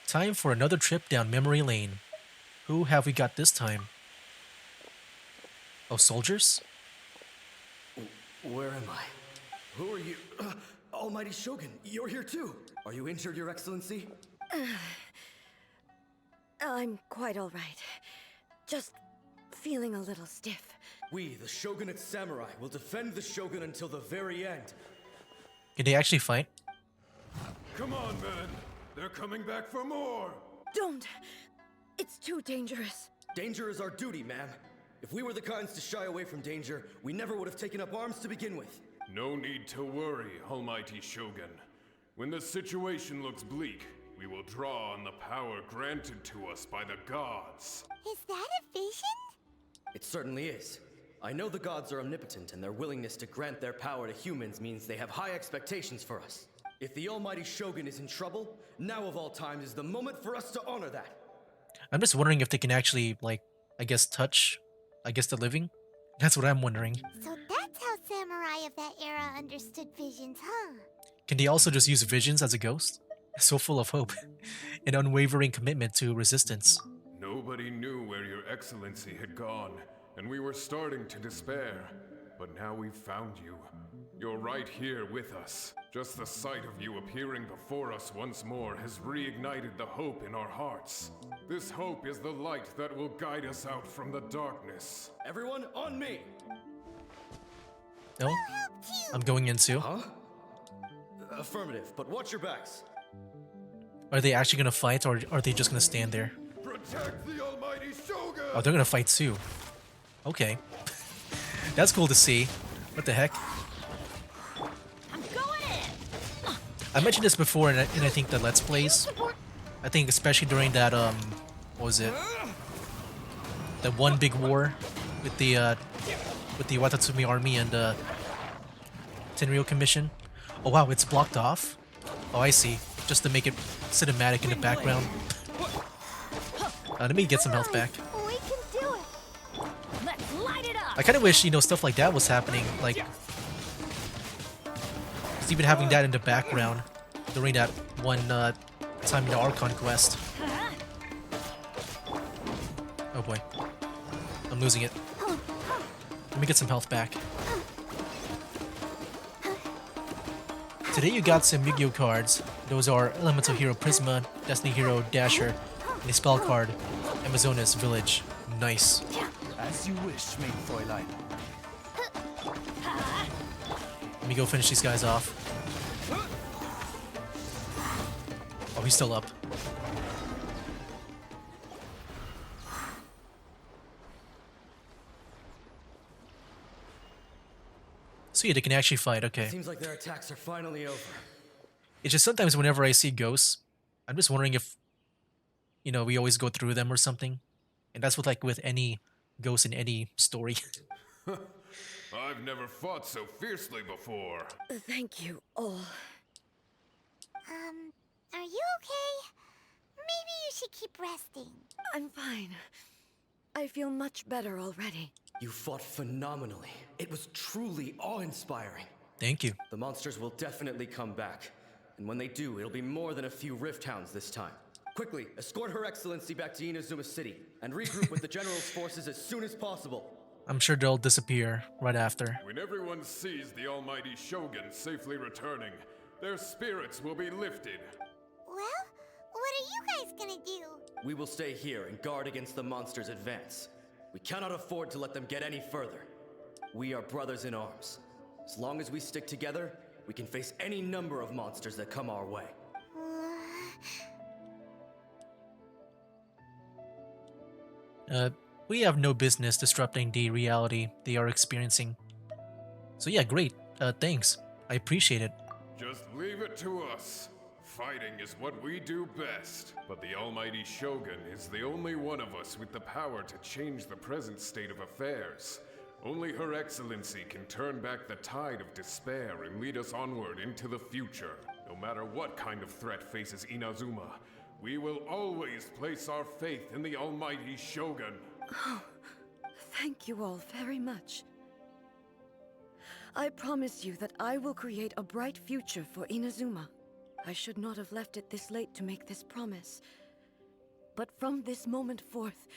Time for another trip down memory lane. Who have we got this time? Oh, soldiers? Where am I? Who are you? Almighty Shogun, you're here too. Are you injured, Your Excellency? I'm quite all right. Just feeling a little stiff. We, the Shogunate Samurai, will defend the Shogun until the very end. Can they actually fight? Come on, men. They're coming back for more. Don't! It's too dangerous. Danger is our duty, ma'am. If we were the kinds to shy away from danger, we never would have taken up arms to begin with. No need to worry, Almighty Shogun. When the situation looks bleak, we will draw on the power granted to us by the gods. Is that a vision? It certainly is. I know the gods are omnipotent, and their willingness to grant their power to humans means they have high expectations for us. If the Almighty Shogun is in trouble, now of all times is the moment for us to honor that. I'm just wondering if they can actually, like, I guess touch, the living? That's what I'm wondering. So that's how samurai of that era understood visions, huh? Can they also just use visions as a ghost? So full of hope. An unwavering commitment to resistance. Nobody knew where Your Excellency had gone, and we were starting to despair. But now we've found you. You're right here with us. Just the sight of you appearing before us once more has reignited the hope in our hearts. This hope is the light that will guide us out from the darkness. Everyone, on me! No? I'm going in too. Huh? Affirmative, but watch your backs. Are they actually gonna fight or are they just gonna stand there? Protect the Almighty Shogun! Oh, they're gonna fight too. Okay. That's cool to see. What the heck? I'm going in. I mentioned this before in I think the Let's Plays. I think especially during that, what was it? That one big war with the Watatsumi army and the Tenryo Commission. Oh wow, it's blocked off? Oh, I see. Just to make it cinematic in the background. Let me get some health back. We can do it. Let's light it up. I kind of wish, stuff like that was happening. Like, just even having that in the background during that one time in the Archon quest. Oh boy. I'm losing it. Let me get some health back. Today you got some Yu-Gi-Oh cards. Those are Elemental Hero Prisma, Destiny Hero Dasher, and a spell card, Amazonas Village. Nice. As you wish, main Fräulein. Let me go finish these guys off. Oh, he's still up. So yeah, they can actually fight, okay. Seems like their attacks are finally over. It's just sometimes whenever I see ghosts, I'm just wondering if, you know, we always go through them or something. And that's what, like, with any ghost in any story. I've never fought so fiercely before. Thank you all. Are you okay? Maybe you should keep resting. I'm fine. I feel much better already. You fought phenomenally. It was truly awe-inspiring. Thank you. The monsters will definitely come back. And when they do, it'll be more than a few Rift Hounds this time. Quickly, escort Her Excellency back to Inazuma City, and regroup with the General's forces as soon as possible. I'm sure they'll disappear right after. When everyone sees the almighty Shogun safely returning, their spirits will be lifted. Well, what are you guys gonna do? We will stay here and guard against the monsters' advance. We cannot afford to let them get any further. We are brothers in arms. As long as we stick together, we can face any number of monsters that come our way. We have no business disrupting the reality they are experiencing. So yeah, great. Thanks. I appreciate it. Just leave it to us. Fighting is what we do best. But the almighty Shogun is the only one of us with the power to change the present state of affairs. Only Her Excellency can turn back the tide of despair and lead us onward into the future. No matter what kind of threat faces Inazuma, we will always place our faith in the almighty Shogun. Oh, thank you all very much. I promise you that I will create a bright future for Inazuma. I should not have left it this late to make this promise. But from this moment forth,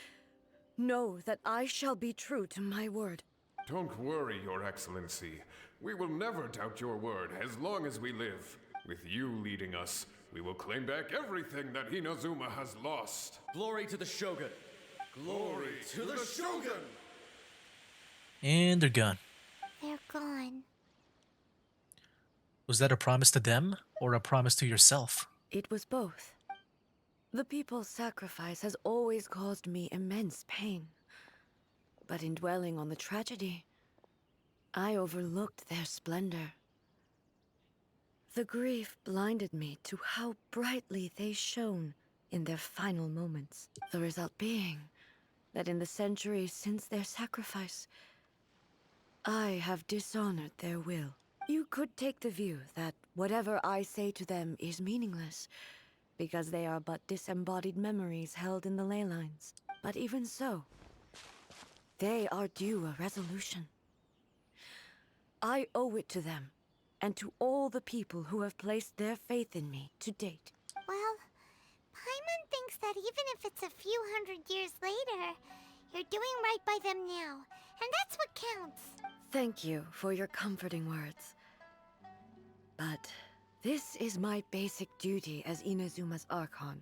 know that I shall be true to my word. Don't worry, Your Excellency. We will never doubt your word as long as we live. With you leading us, we will claim back everything that Inazuma has lost. Glory to the Shogun! Glory to the Shogun! And they're gone. They're gone. Was that a promise to them or a promise to yourself? It was both. The people's sacrifice has always caused me immense pain. But in dwelling on the tragedy, I overlooked their splendor. The grief blinded me to how brightly they shone in their final moments. The result being that in the centuries since their sacrifice, I have dishonored their will. You could take the view that whatever I say to them is meaningless, because they are but disembodied memories held in the ley lines. But even so, they are due a resolution. I owe it to them, and to all the people who have placed their faith in me to date. Well, Paimon thinks that even if it's a few hundred years later, you're doing right by them now, and that's what counts. Thank you for your comforting words. But this is my basic duty as Inazuma's Archon,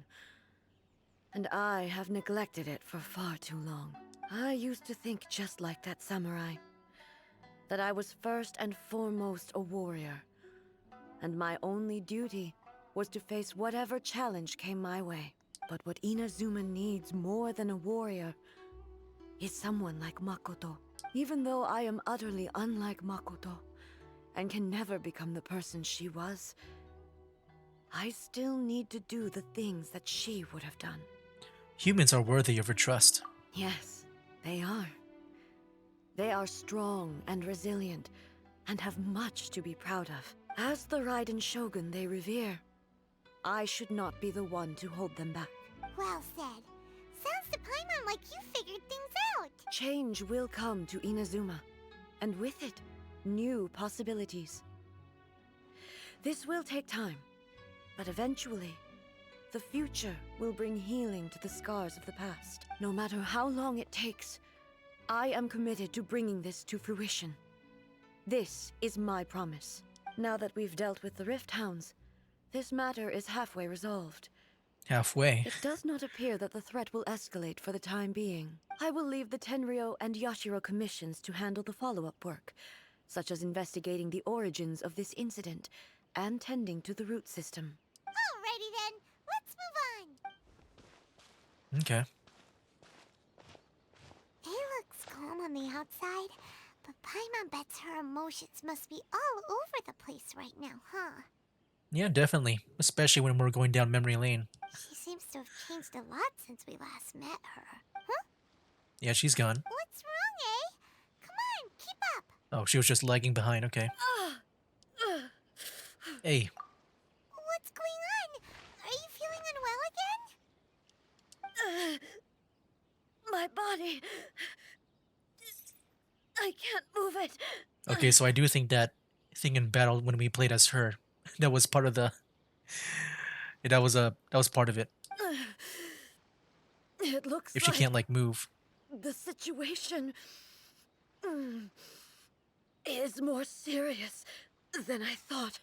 and I have neglected it for far too long. I used to think just like that samurai, that I was first and foremost a warrior, and my only duty was to face whatever challenge came my way. But what Inazuma needs more than a warrior is someone like Makoto. Even though I am utterly unlike Makoto, and can never become the person she was, I still need to do the things that she would have done. Humans are worthy of your trust. Yes, they are. They are strong and resilient, and have much to be proud of. As the Raiden Shogun they revere, I should not be the one to hold them back. Well said. Sounds to Paimon like you figured things out. Change will come to Inazuma, and with it, new possibilities. This will take time, but eventually, the future will bring healing to the scars of the past. No matter how long it takes, I am committed to bringing this to fruition. This is my promise. Now that we've dealt with the Rift Hounds, this matter is halfway resolved. Halfway. It does not appear that the threat will escalate for the time being. I will leave the Tenryo and Yashiro commissions to handle the follow-up work, such as investigating the origins of this incident and tending to the root system. Alrighty then, let's move on. Okay. It looks calm on the outside, but Paimon bets her emotions must be all over the place right now, huh? Yeah, definitely. Especially when we're going down memory lane. She seems to have changed a lot since we last met her. Huh? Yeah, she's gone. What's wrong, eh? Come on, keep up. Oh, she was just lagging behind. Okay. Hey. What's going on? Are you feeling unwell again? My body... I can't move it. Okay, so I do think that thing in battle when we played as her, that was part of the... that was part of it. It looks If she like can't, like, move. the situation is more serious than I thought.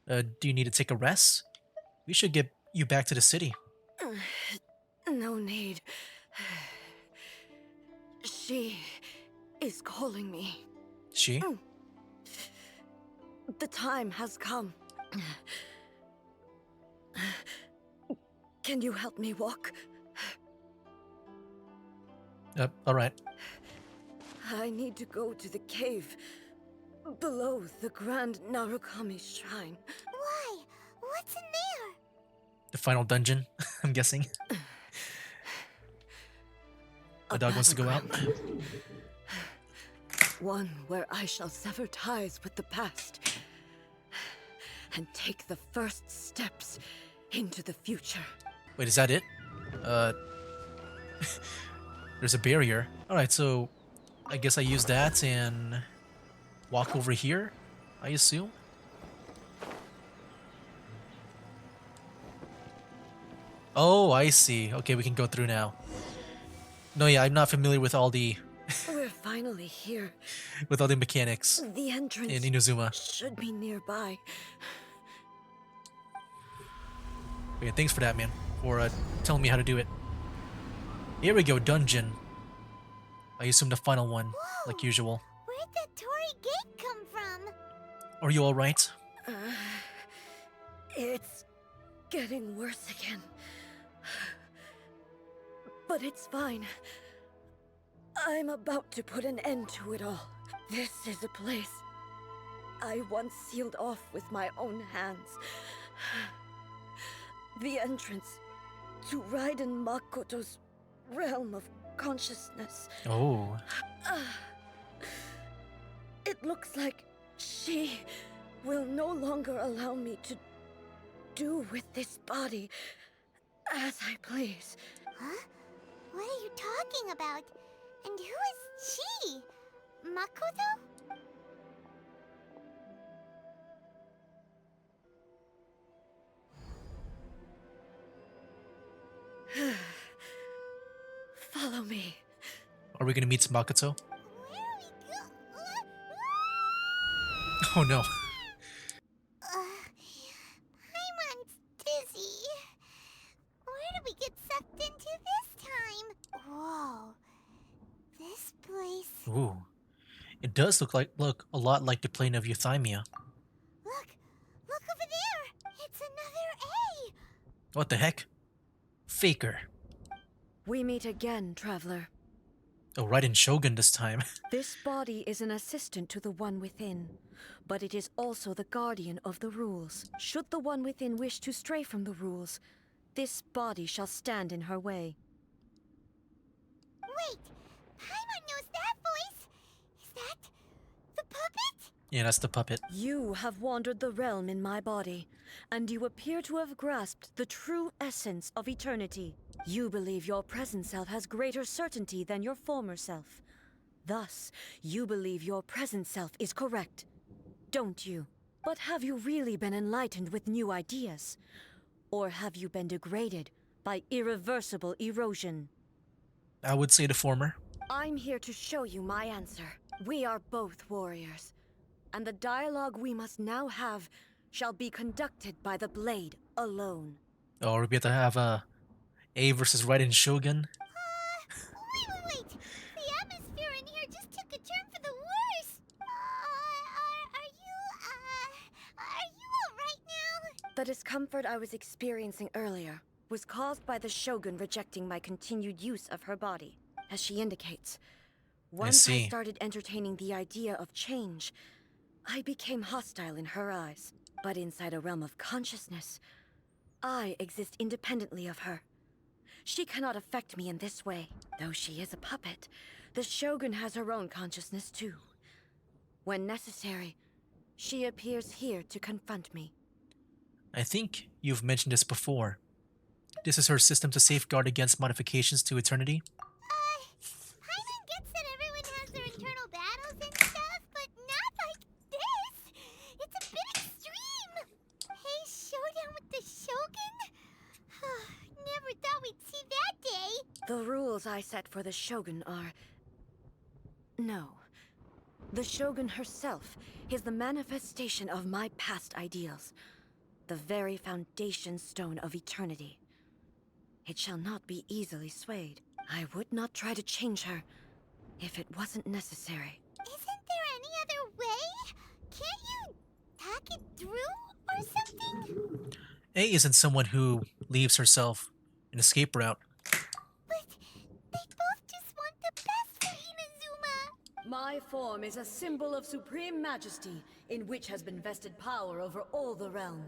Do you need to take a rest? We should get you back to the city. No need. She is calling me. She? The time has come. Can you help me walk? Alright. I need to go to the cave below the Grand Narukami Shrine. Why? What's in there? The final dungeon, I'm guessing. The dog wants to go out. battleground. One where I shall sever ties with the past and take the first steps into the future. Wait, is that it? There's a barrier. Alright, so I guess I use that and walk over here, I assume? Oh, I see. Okay, we can go through now. No, yeah, I'm not familiar with all the We're finally here. with all the mechanics The entrance in Inazuma. should be nearby. Okay, thanks for that, man, for telling me how to do it. Here we go, dungeon. I assume the final one, like usual. Where'd that Torii gate come from? Are you alright? It's getting worse again. But it's fine. I'm about to put an end to it all. This is a place I once sealed off with my own hands. The entrance to Raiden Makoto's realm of consciousness. Oh. It looks like she will no longer allow me to do with this body as I please. Huh? What are you talking about? And who is she? Makoto? Follow me. Are we gonna meet Makoto? Where are we go? Oh no. Paimon's dizzy. Where did we get sucked into this time? Whoa. This place. Ooh. It does look a lot like the plane of Euthymia. Look! Look over there! It's another A! What the heck? Faker. We meet again, traveler. Oh, right in Shogun this time. This body is an assistant to the One Within, but it is also the guardian of the rules. Should the One Within wish to stray from the rules, this body shall stand in her way. Wait! Paimon knows that voice! Is that the puppet? Yeah, that's the puppet. You have wandered the realm in my body, and you appear to have grasped the true essence of eternity. You believe your present self has greater certainty than your former self. Thus, you believe your present self is correct, don't you? But have you really been enlightened with new ideas? Or have you been degraded by irreversible erosion? I would say the former. I'm here to show you my answer. We are both warriors. And the dialogue we must now have shall be conducted by the blade alone. Or we have to have A versus Raiden Shogun. Wait! The atmosphere in here just took a turn for the worse! Are you alright now? The discomfort I was experiencing earlier was caused by the Shogun rejecting my continued use of her body. As she indicates, once I see. started entertaining the idea of change, I became hostile in her eyes. But inside a realm of consciousness, I exist independently of her. She cannot affect me in this way. Though she is a puppet, the Shogun has her own consciousness too. When necessary, she appears here to confront me. I think you've mentioned this before. This is her system to safeguard against modifications to eternity. Paimon gets that everyone has their internal battles and stuff, but not like this! It's a bit extreme! Hey, showdown with the Shogun? Never thought we'd see that day! The rules I set for the Shogun are... No. The Shogun herself is the manifestation of my past ideals. The very foundation stone of eternity. It shall not be easily swayed. I would not try to change her if it wasn't necessary. Isn't there any other way? Can't you hack it through or something? A isn't someone who leaves herself an escape route. But they both just want the best for Inazuma. My form is a symbol of supreme majesty, in which has been vested power over all the realm.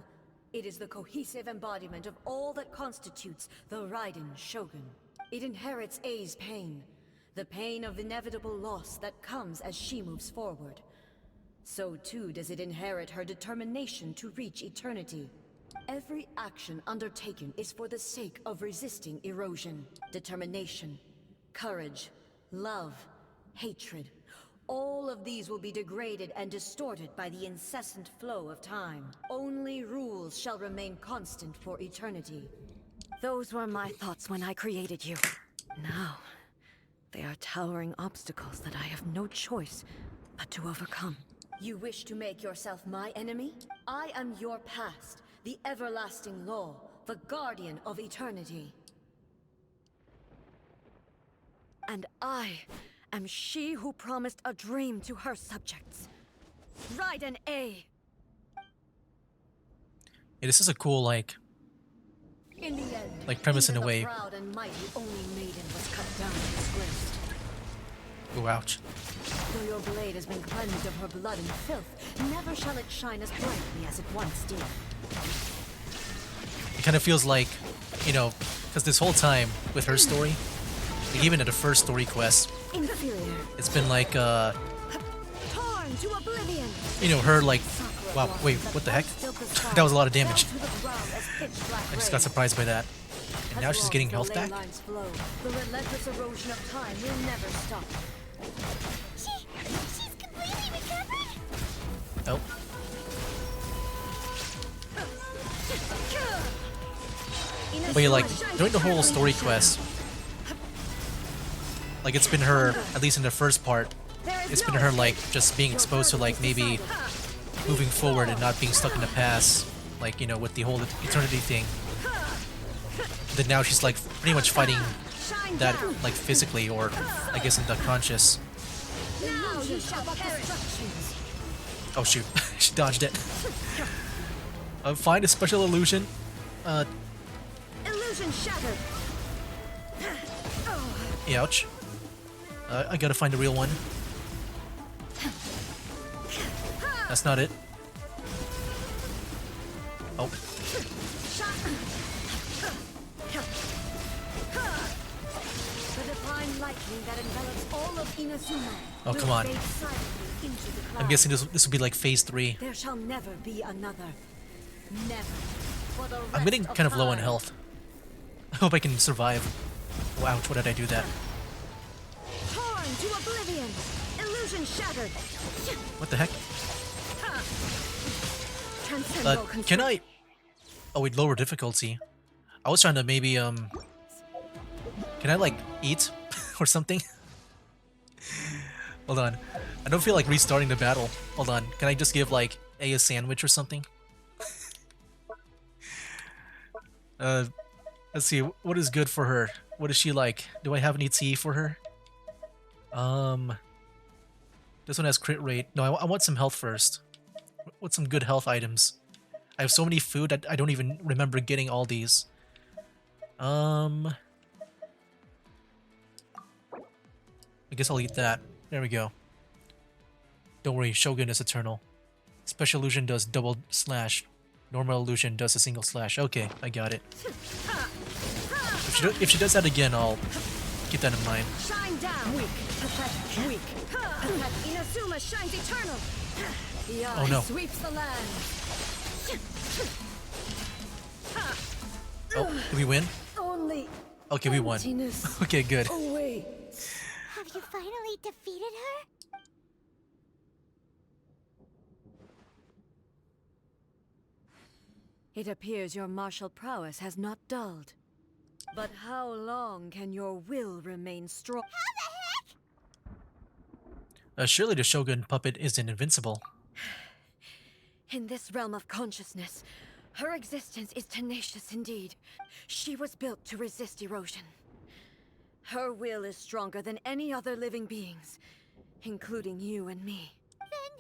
It is the cohesive embodiment of all that constitutes the Raiden Shogun. It inherits A's pain, the pain of inevitable loss that comes as she moves forward. So too does it inherit her determination to reach eternity. Every action undertaken is for the sake of resisting erosion. Determination, courage, love, hatred. All of these will be degraded and distorted by the incessant flow of time. Only rules shall remain constant for eternity. Those were my thoughts when I created you. Now, they are towering obstacles that I have no choice but to overcome. You wish to make yourself my enemy? I am your past, the everlasting law, the guardian of eternity. And I am she who promised a dream to her subjects. Raiden A. Yeah, this is a cool, like In the end, premise in even a way. the proud and mighty only maiden was cut down and disgraced. Ooh, ouch. Though your blade has been cleansed of her blood and filth, never shall it shine as brightly as it once did. It kind of feels like, you know, because this whole time with her story, like even at the first story quest, Inferior. it's been like, Torn to oblivion. you know, her like, wow, wait, what the heck? That was a lot of damage. I just got surprised by that. And now she's getting health back? The relentless erosion of time will never stop. She's completely recovered? Oh. But yeah, like, during the whole story quest, like it's been her, at least in the first part, it's been her like just being exposed to like maybe moving forward and not being stuck in the past, like, you know, with the whole eternity thing. Then now she's like pretty much fighting that like physically, or I guess in the conscious. Now you shall perish. Oh shoot, she dodged it. Find a special illusion. Illusion shattered. Ouch. I gotta find the real one. That's not it. Oh. The divine lightning that envelops all of Inazuma. Oh, come on. Will fade silently into the I'm clouds. guessing this will be like phase 3. There shall never be another. Never. For the I'm getting rest of kind of low on time. health. I hope I can survive. Oh, ouch, what did I do that? Torn to oblivion. Illusion shattered. What the heck? Transcendental Can control. I... Oh, wait, lower difficulty. I was trying to maybe, Can I, like, eat? Or something? Hold on. I don't feel like restarting the battle. Hold on. Can I just give, like, A sandwich or something? Let's see. What is good for her? What is she like? Do I have any tea for her? This one has crit rate. No, I want some health first. What's some good health items? I have so many food, I don't even remember getting all these. I guess I'll eat that. There we go. Don't worry, Shogun is eternal. Special illusion does double slash. Normal illusion does a single slash. Okay, I got it. If she does that again, I'll keep that in mind. Shine down! Weak. Pathetic. Weak. Pathetic. Inazuma shines eternal. The eye Oh no. sweeps the land. Oh, did we win? Only Okay, we won. emptiness Okay, good. awaits. Have you finally defeated her? It appears your martial prowess has not dulled. But how long can your will remain strong? Surely the Shogun puppet isn't invincible. In this realm of consciousness, her existence is tenacious indeed. She was built to resist erosion. Her will is stronger than any other living beings, including you and me. Then,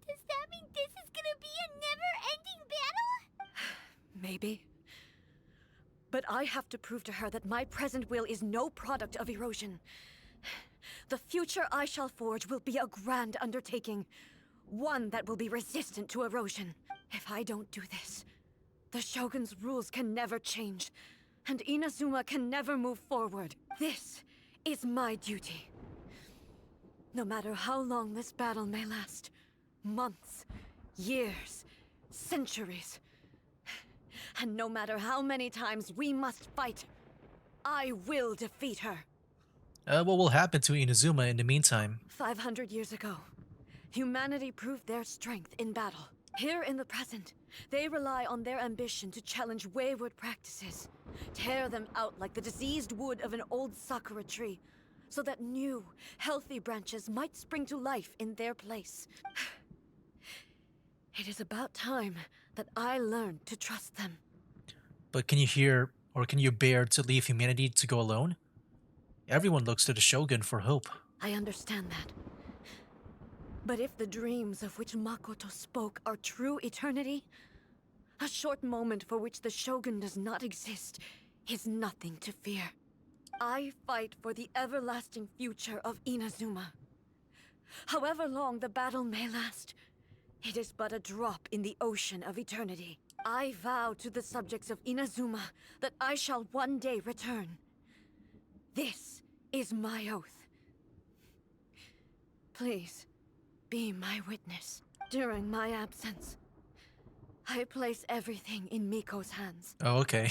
does that mean this is gonna be a never-ending battle? Maybe. But I have to prove to her that my present will is no product of erosion. The future I shall forge will be a grand undertaking, one that will be resistant to erosion. If I don't do this, the Shogun's rules can never change, and Inazuma can never move forward. This is my duty. No matter how long this battle may last, months, years, centuries, and no matter how many times we must fight, I will defeat her. What will happen to Inazuma in the meantime? 500 years ago, humanity proved their strength in battle. Here in the present, they rely on their ambition to challenge wayward practices, tear them out like the diseased wood of an old sakura tree, so that new, healthy branches might spring to life in their place. It is about time that I learned to trust them. But can you hear, or can you bear to leave humanity to go alone? Everyone looks to the Shogun for hope. I understand that. But if the dreams of which Makoto spoke are true eternity, a short moment for which the Shogun does not exist is nothing to fear. I fight for the everlasting future of Inazuma. However long the battle may last, it is but a drop in the ocean of eternity. I vow to the subjects of Inazuma that I shall one day return. This is my oath. Please, be my witness. During my absence, I place everything in Miko's hands. Oh, okay.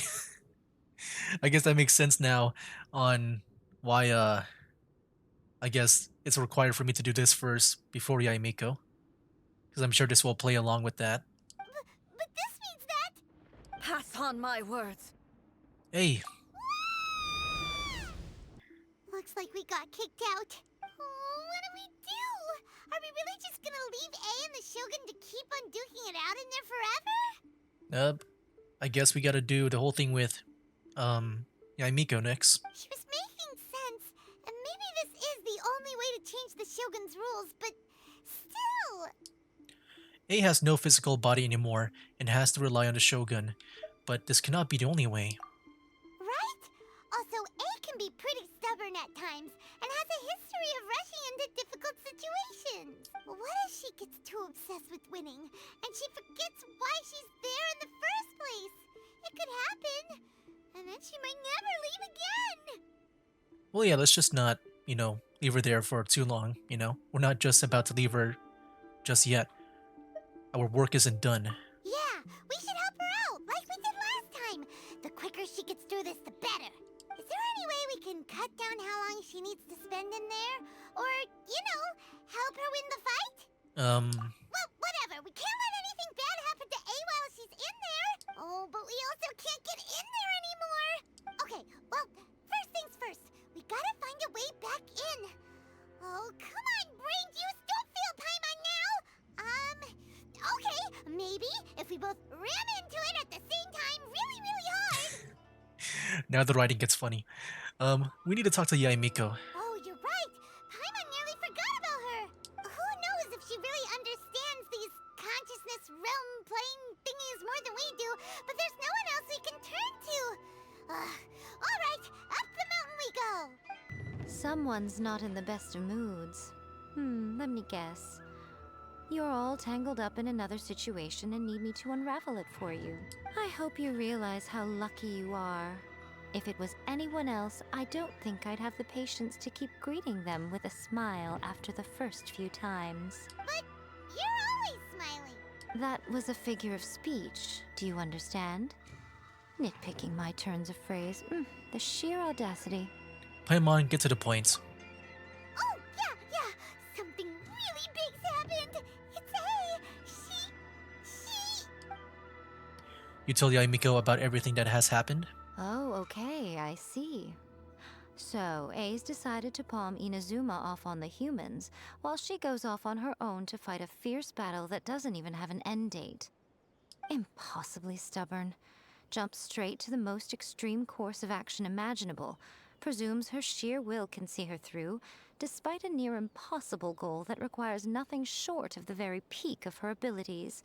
I guess that makes sense now on why, I guess it's required for me to do this first before Yaimiko. Because I'm sure this will play along with that. But this means that... Pass on my words. Hey, Looks like we got kicked out. Oh, what do we do? Are we really just gonna leave A and the Shogun to keep on duking it out in there forever? I guess we gotta do the whole thing with, Yaimiko next. She was making sense, and maybe this is the only way to change the Shogun's rules, but still... A has no physical body anymore and has to rely on the Shogun, but this cannot be the only way. Right? Also, A can be pretty stubborn at times, and has a history of rushing into difficult situations. What if she gets too obsessed with winning, and she forgets why she's there in the first place? It could happen, and then she might never leave again. Well, yeah, let's just not, leave her there for too long, We're not just about to leave her just yet. Our work isn't done. Yeah, we should help her out, like we did last time. The quicker she gets through this, the better. Is there any way we can cut down how long she needs to spend in there? Or, help her win the fight? Well, whatever. We can't let anything bad happen to A while she's in there. Oh, but we also can't get in there anymore. Okay, well, first things first. We gotta find a way back in. Oh, come on, brain juice. Don't both ran into it at the same time really, really hard. Now the writing gets funny. We need to talk to Yaimiko. Oh, you're right. Paimon nearly forgot about her. Who knows if she really understands these consciousness realm playing thingies more than we do, but there's no one else we can turn to. All right, up the mountain we go. Someone's not in the best of moods. Let me guess. You're all tangled up in another situation and need me to unravel it for you. I hope you realize how lucky you are. If it was anyone else, I don't think I'd have the patience to keep greeting them with a smile after the first few times. But you're always smiling. That was a figure of speech, do you understand? Nitpicking my turns of phrase. The sheer audacity. Paimon, get to the point. Oh, yeah. Something really big's happened. It's she... You told Yaimiko about everything that has happened? Oh, okay, I see. So, A's decided to palm Inazuma off on the humans, while she goes off on her own to fight a fierce battle that doesn't even have an end date. Impossibly stubborn. Jumps straight to the most extreme course of action imaginable, presumes her sheer will can see her through, despite a near impossible goal that requires nothing short of the very peak of her abilities.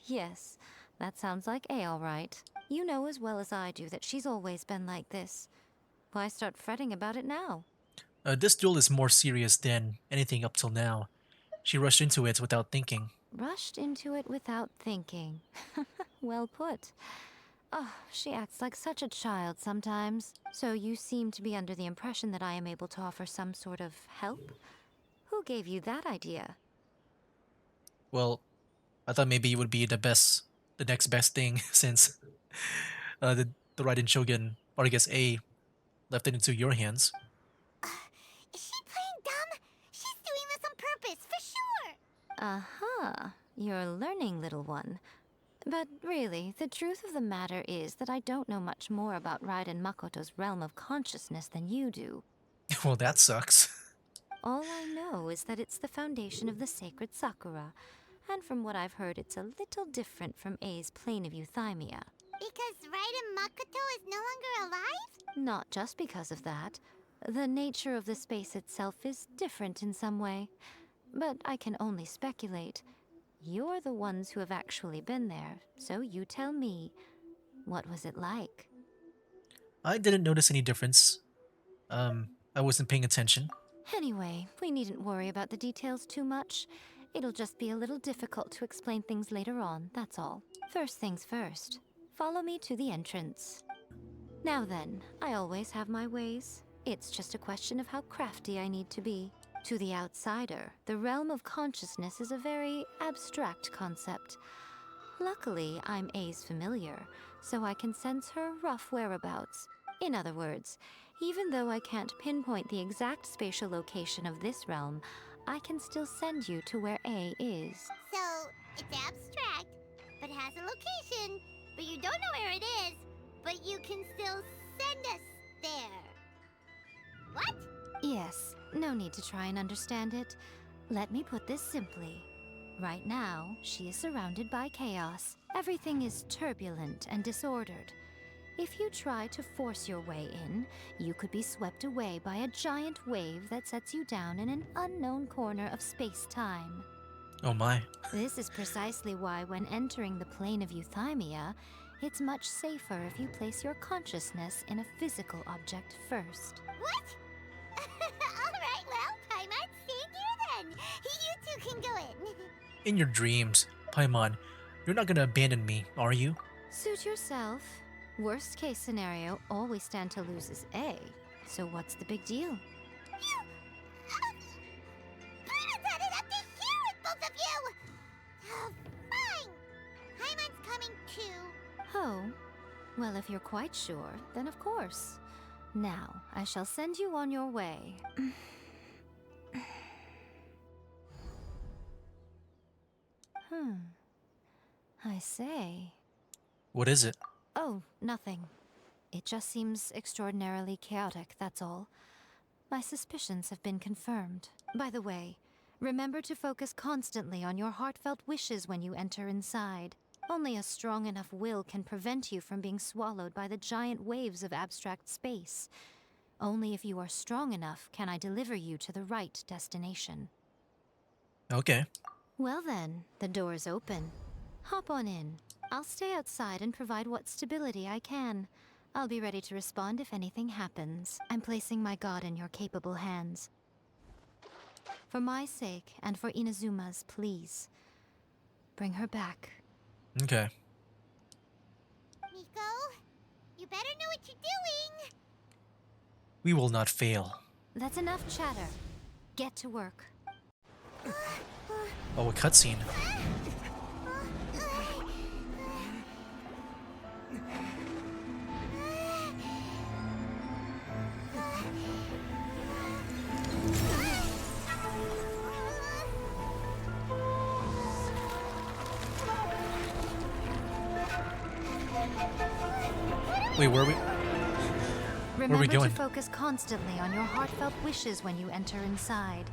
Yes, that sounds like A all right. You know as well as I do that she's always been like this. Why start fretting about it now? This duel is more serious than anything up till now. She rushed into it without thinking. Rushed into it without thinking. Well put. Oh, she acts like such a child sometimes. So you seem to be under the impression that I am able to offer some sort of help? Who gave you that idea? Well, I thought maybe it would be the next best thing since the Raiden Shogun, or I guess A, left it into your hands. Is she playing dumb? She's doing this on purpose, for sure. Uh-huh. You're learning, little one. But really, the truth of the matter is that I don't know much more about Raiden Makoto's realm of consciousness than you do. Well, that sucks. All I know is that it's the foundation of the sacred Sakura, and from what I've heard, it's a little different from A's plane of euthymia. Because Raiden Makoto is no longer alive? Not just because of that. The nature of the space itself is different in some way. But I can only speculate. You're the ones who have actually been there, so you tell me. What was it like? I didn't notice any difference. I wasn't paying attention. Anyway, we needn't worry about the details too much. It'll just be a little difficult to explain things later on, that's all. First things first. Follow me to the entrance. Now then, I always have my ways. It's just a question of how crafty I need to be. To the outsider, the realm of consciousness is a very abstract concept. Luckily, I'm A's familiar, so I can sense her rough whereabouts. In other words, even though I can't pinpoint the exact spatial location of this realm, I can still send you to where A is. So, it's abstract, but has a location, but you don't know where it is, but you can still send us there. What? Yes, no need to try and understand it. Let me put this simply. Right now, she is surrounded by chaos. Everything is turbulent and disordered. If you try to force your way in, you could be swept away by a giant wave that sets you down in an unknown corner of space-time. Oh my. This is precisely why when entering the plane of euthymia, it's much safer if you place your consciousness in a physical object first. What? Alright, well, Paimon, stay here then. You two can go in. In your dreams, Paimon, you're not gonna abandon me, are you? Suit yourself. Worst case scenario, all we stand to lose is A. So what's the big deal? You... Paimon's had it up to here with both of you! Oh, fine! Paimon's coming too. Oh, well, if you're quite sure, then of course. Now, I shall send you on your way. I say. What is it? Oh, nothing. It just seems extraordinarily chaotic, that's all. My suspicions have been confirmed. By the way, remember to focus constantly on your heartfelt wishes when you enter inside. Only a strong enough will can prevent you from being swallowed by the giant waves of abstract space. Only if you are strong enough can I deliver you to the right destination. Okay. Well then, the door is open. Hop on in. I'll stay outside and provide what stability I can. I'll be ready to respond if anything happens. I'm placing my god in your capable hands. For my sake and for Inazuma's, please. Bring her back. Okay. Miko, you better know what you're doing! We will not fail. That's enough chatter. Get to work. Oh, a cutscene. Wait, where are we? Where are we Remember going? to focus constantly on your heartfelt wishes when you enter inside.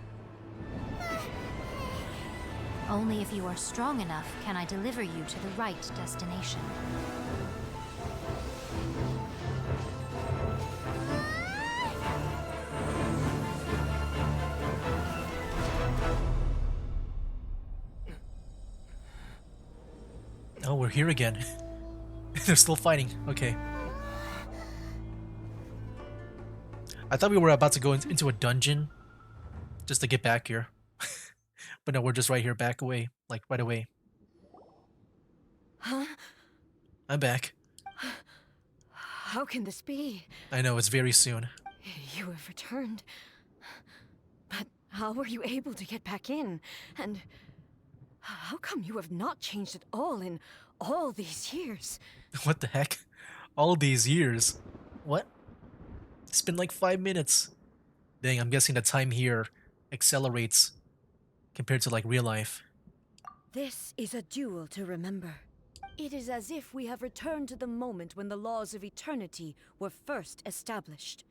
Only if you are strong enough can I deliver you to the right destination. Oh, we're here again. They're still fighting. Okay. I thought we were about to go into a dungeon just to get back here. But no, we're just right here, back away. Like, right away. Huh? I'm back. How can this be? I know, it's very soon. You have returned. But how were you able to get back in? And how come you have not changed at all in all these years? What the heck? All these years? What? It's been like 5 minutes. Dang, I'm guessing the time here accelerates compared to like real life. This is a duel to remember. It is as if we have returned to the moment when the laws of eternity were first established.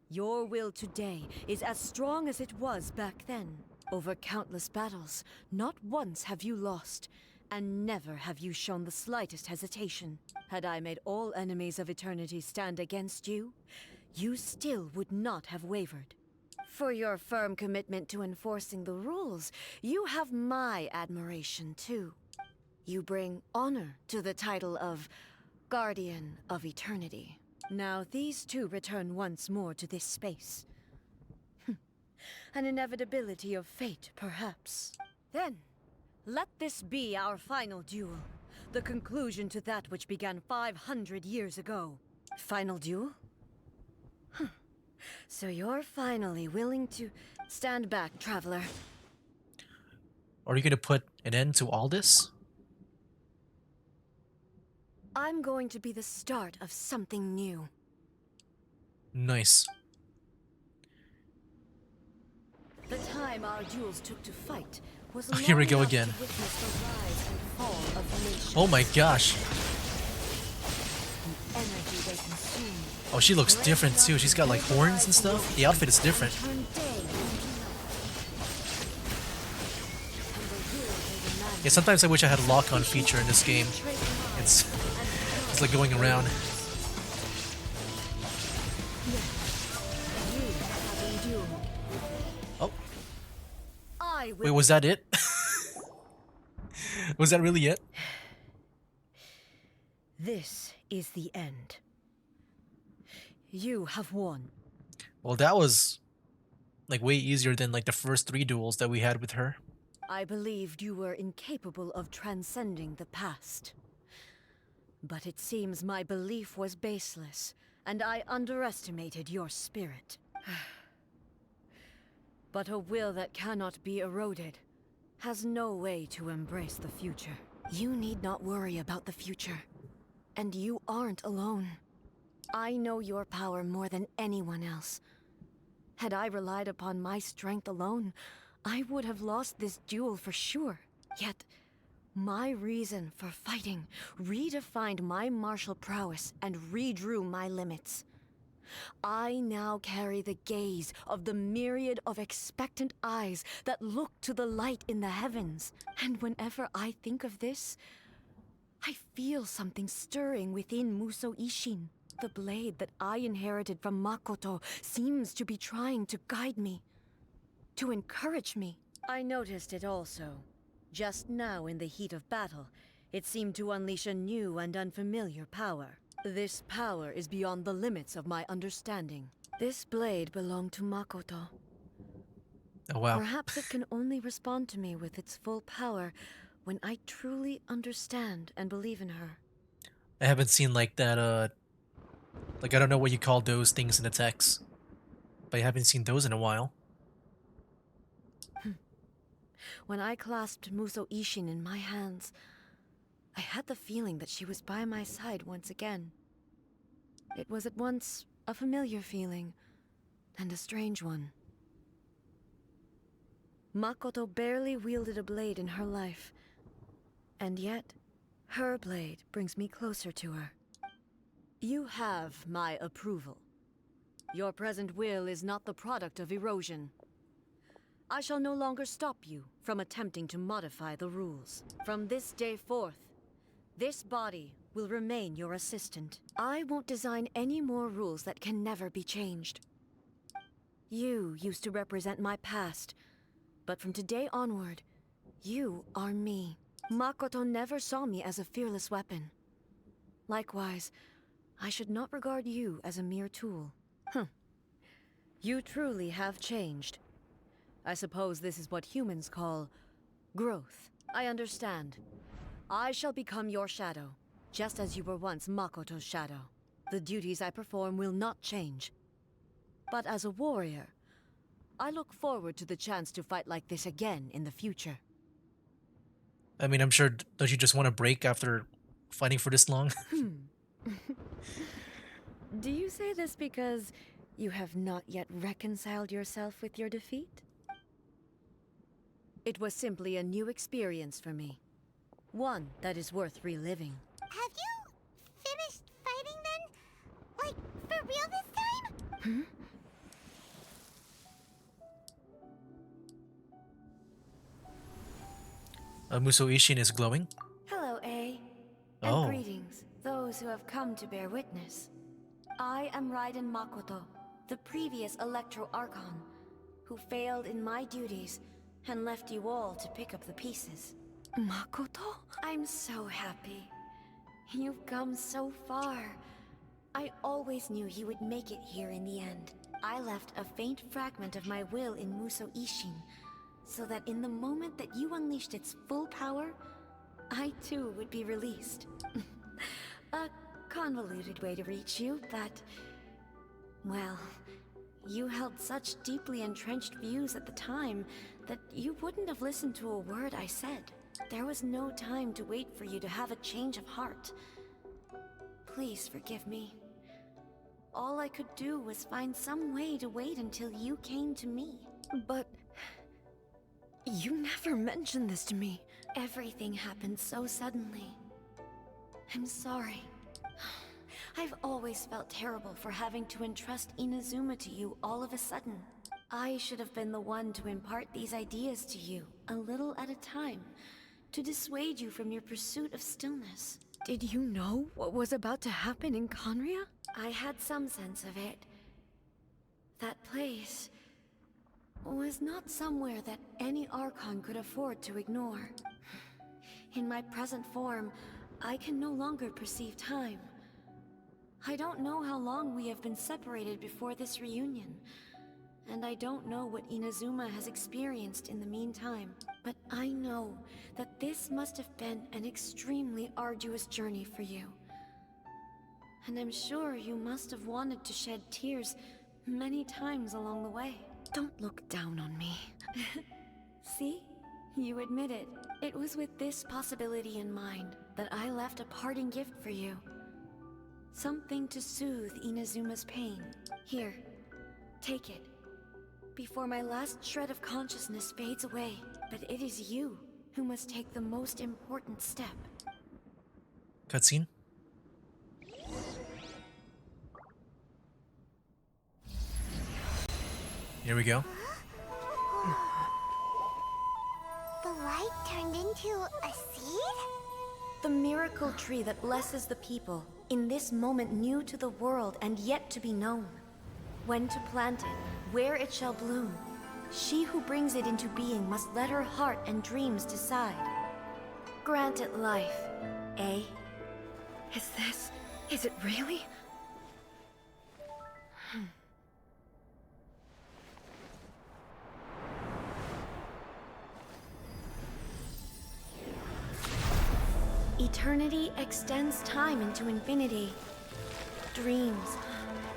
Your will today is as strong as it was back then. Over countless battles, not once have you lost, and never have you shown the slightest hesitation. Had I made all enemies of eternity stand against you, you still would not have wavered. For your firm commitment to enforcing the rules, you have my admiration too. You bring honor to the title of Guardian of Eternity. Now these two return once more to this space. An inevitability of fate, perhaps. Then, let this be our final duel. The conclusion to that which began 500 years ago. Final duel? So you're finally willing to stand back, traveler. Are you gonna put an end to all this? I'm going to be the start of something new. Nice. The time our duels took to fight was Oh, here we long go enough again. to witness the rise and fall of nations. Oh my gosh. The energy they consume. Oh, she looks different too. She's got like horns and stuff. The outfit is different. Turn day into night. And the will they demand Yeah, sometimes I wish I had a lock-on feature in this game. It's like going around. you have endured. Oh, I will. wait, was that it? Was that really it? This is the end. You have won. Well, that was like way easier than like the first 3 duels that we had with her. I believed you were incapable of transcending the past. But it seems my belief was baseless, and I underestimated your spirit. But a will that cannot be eroded has no way to embrace the future. You need not worry about the future. And you aren't alone. I know your power more than anyone else. Had I relied upon my strength alone, I would have lost this duel for sure. Yet, my reason for fighting redefined my martial prowess and redrew my limits. I now carry the gaze of the myriad of expectant eyes that look to the light in the heavens. And whenever I think of this, I feel something stirring within Muso Ishin. The blade that I inherited from Makoto seems to be trying to guide me, to encourage me. I noticed it also. Just now in the heat of battle, it seemed to unleash a new and unfamiliar power. This power is beyond the limits of my understanding. This blade belonged to Makoto. Oh wow. Perhaps it can only respond to me with its full power when I truly understand and believe in her. I haven't seen like that, like I don't know what you call those things in the text, but I haven't seen those in a while. When I clasped Muso Ishin in my hands, I had the feeling that she was by my side once again. It was at once a familiar feeling and a strange one. Makoto barely wielded a blade in her life, and yet, her blade brings me closer to her. You have my approval. Your present will is not the product of erosion. I shall no longer stop you from attempting to modify the rules. From this day forth, this body will remain your assistant. I won't design any more rules that can never be changed. You used to represent my past, but from today onward, you are me. Makoto never saw me as a fearless weapon. Likewise, I should not regard you as a mere tool. You truly have changed. I suppose this is what humans call growth. I understand. I shall become your shadow, just as you were once Makoto's shadow. The duties I perform will not change. But as a warrior, I look forward to the chance to fight like this again in the future. I mean, I'm sure, don't you just want to break after fighting for this long? Do you say this because you have not yet reconciled yourself with your defeat? It was simply a new experience for me. One that is worth reliving. Have you finished fighting then? Like, for real this time? Muso Ishin is glowing. Hello, A. And Oh. greetings, those who have come to bear witness. I am Raiden Makoto, the previous Electro Archon, who failed in my duties and left you all to pick up the pieces. Makoto? I'm so happy. You've come so far. I always knew you would make it here in the end. I left a faint fragment of my will in Muso Ishin, so that in the moment that you unleashed its full power, I too would be released. A convoluted way to reach you, but... well, you held such deeply entrenched views at the time that you wouldn't have listened to a word I said. There was no time to wait for you to have a change of heart. Please forgive me. All I could do was find some way to wait until you came to me. But... you never mentioned this to me. Everything happened so suddenly. I'm sorry. I've always felt terrible for having to entrust Inazuma to you all of a sudden. I should have been the one to impart these ideas to you, a little at a time, to dissuade you from your pursuit of stillness. Did you know what was about to happen in Conria? I had some sense of it. That place was not somewhere that any Archon could afford to ignore. In my present form, I can no longer perceive time. I don't know how long we have been separated before this reunion, and I don't know what Inazuma has experienced in the meantime. But I know that this must have been an extremely arduous journey for you. And I'm sure you must have wanted to shed tears many times along the way. Don't look down on me. See? You admit it. It was with this possibility in mind that I left a parting gift for you. Something to soothe Inazuma's pain. Here, take it. Before my last shred of consciousness fades away. But it is you who must take the most important step. Cutscene. Here we go. The light turned into a seed? The miracle tree that blesses the people, in this moment new to the world and yet to be known. When to plant it, where it shall bloom. She who brings it into being must let her heart and dreams decide. Grant it life, eh? Is it really? Eternity extends time into infinity. Dreams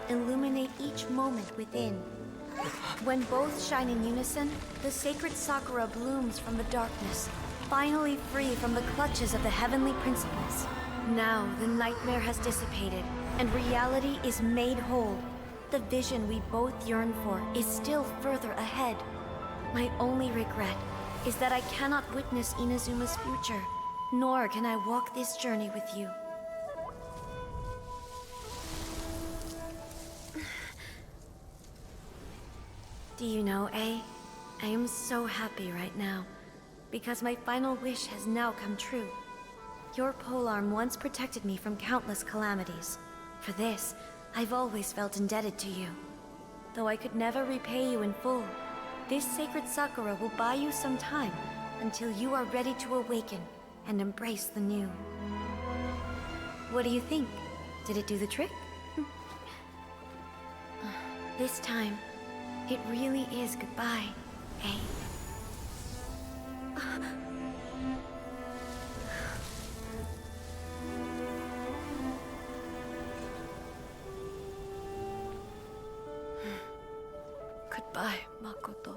illuminate each moment within. When both shine in unison, the sacred Sakura blooms from the darkness, finally free from the clutches of the heavenly principles. Now the nightmare has dissipated, and reality is made whole. The vision we both yearn for is still further ahead. My only regret is that I cannot witness Inazuma's future, nor can I walk this journey with you. Do you know, A? I am so happy right now, because my final wish has now come true. Your polearm once protected me from countless calamities. For this, I've always felt indebted to you. Though I could never repay you in full, this sacred Sakura will buy you some time until you are ready to awaken and embrace the new. What do you think? Did it do the trick? This time, it really is goodbye, eh? Goodbye, Makoto.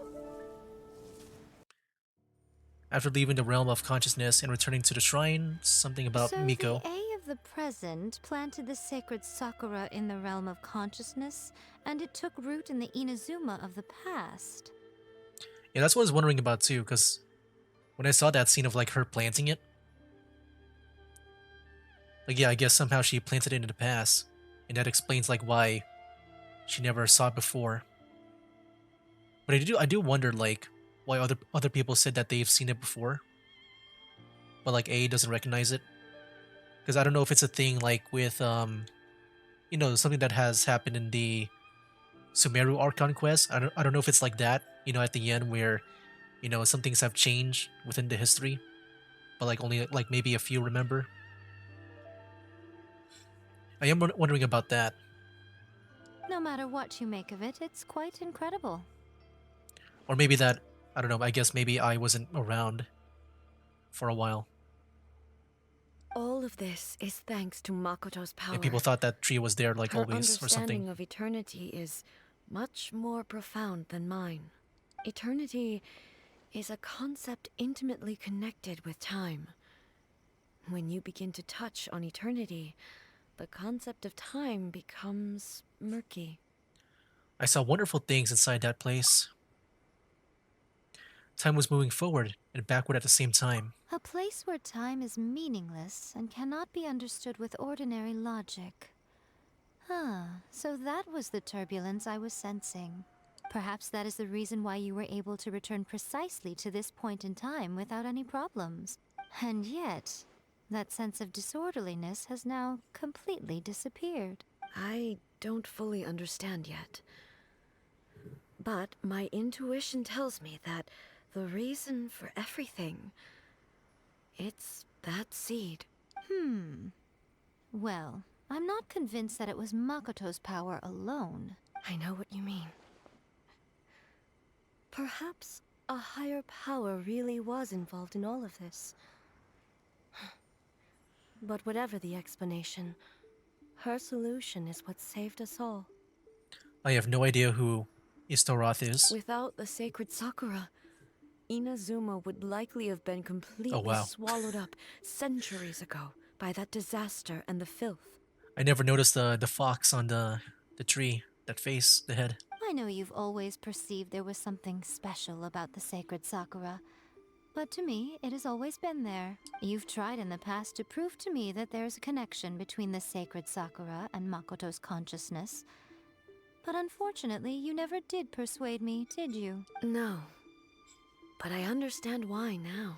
After leaving the realm of consciousness and returning to the shrine, something about So Miko. the A of the present planted the sacred Sakura in the realm of consciousness, and it took root in the Inazuma of the past. Yeah, that's what I was wondering about too, because when I saw that scene of like her planting it, like yeah, I guess somehow she planted it in the past, and that explains like why she never saw it before. But I do wonder like why other people said that they've seen it before, but like A doesn't recognize it. Because I don't know if it's a thing like with something that has happened in the Sumeru Archon quest. I don't know if it's like that, at the end where, some things have changed within the history, but like only like maybe a few remember. I am wondering about that. No matter what you make of it, it's quite incredible. Or maybe that, I don't know, I guess maybe I wasn't around for a while. All of this is thanks to Makoto's power. And people thought that tree was there like Her always or something. understanding of eternity is much more profound than mine. Eternity is a concept intimately connected with time. When you begin to touch on eternity, the concept of time becomes murky. I saw wonderful things inside that place. Time was moving forward and backward at the same time. A place where time is meaningless and cannot be understood with ordinary logic. So that was the turbulence I was sensing. Perhaps that is the reason why you were able to return precisely to this point in time without any problems. And yet, that sense of disorderliness has now completely disappeared. I don't fully understand yet. But my intuition tells me that the reason for everything, it's that seed. Well, I'm not convinced that it was Makoto's power alone. I know what you mean. Perhaps a higher power really was involved in all of this. But whatever the explanation, her solution is what saved us all. I have no idea who Istoroth is. Without the sacred Sakura, Inazuma would likely have been completely wow. swallowed up centuries ago by that disaster and the filth. I never noticed the fox on the tree, that face, the head. I know you've always perceived there was something special about the sacred Sakura, but to me, it has always been there. You've tried in the past to prove to me that there's a connection between the sacred Sakura and Makoto's consciousness, but unfortunately, you never did persuade me, did you? No. But I understand why now.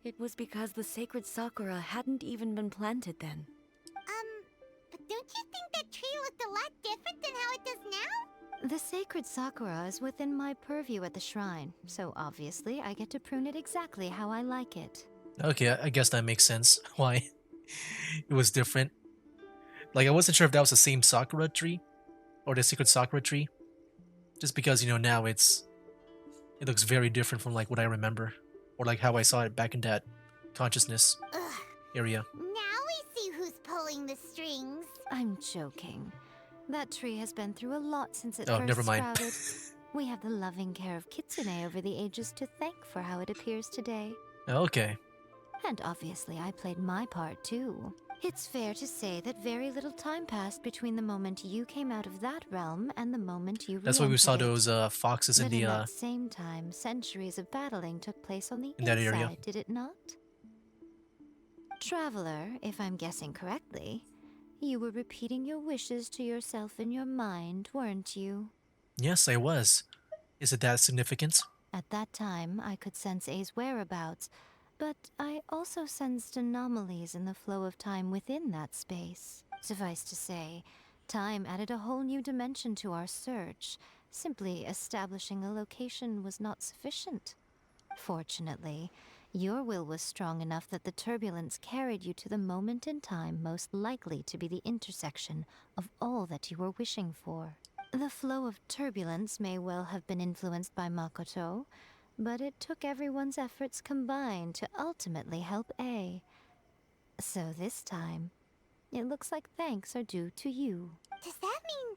It was because the sacred sakura hadn't even been planted then. But don't you think that tree looked a lot different than how it does now? The sacred sakura is within my purview at the shrine, so obviously I get to prune it exactly how I like it. Okay, I guess that makes sense. Why it was different. Like, I wasn't sure if that was the same Sakura tree or the secret Sakura tree. Just because, now it looks very different from like what I remember. Or like how I saw it back in that consciousness Ugh. area. Now we see who's pulling the strings. I'm joking. That tree has been through a lot since it Oh, first never mind. sprouted. We have the loving care of Kitsune over the ages to thank for how it appears today. Okay. And obviously I played my part too. It's fair to say that very little time passed between the moment you came out of that realm and the moment you That's why we saw re-entered it. those foxes in But the in that same time, centuries of battling took place on the in that inside, area. did it not? Traveler, if I'm guessing correctly, you were repeating your wishes to yourself in your mind, weren't you? Yes, I was. Is it that significant? At that time, I could sense A's whereabouts, but I also sensed anomalies in the flow of time within that space. Suffice to say, time added a whole new dimension to our search. Simply establishing a location was not sufficient. Fortunately, your will was strong enough that the turbulence carried you to the moment in time most likely to be the intersection of all that you were wishing for. The flow of turbulence may well have been influenced by Makoto, but it took everyone's efforts combined to ultimately help A. So this time, it looks like thanks are due to you. Does that mean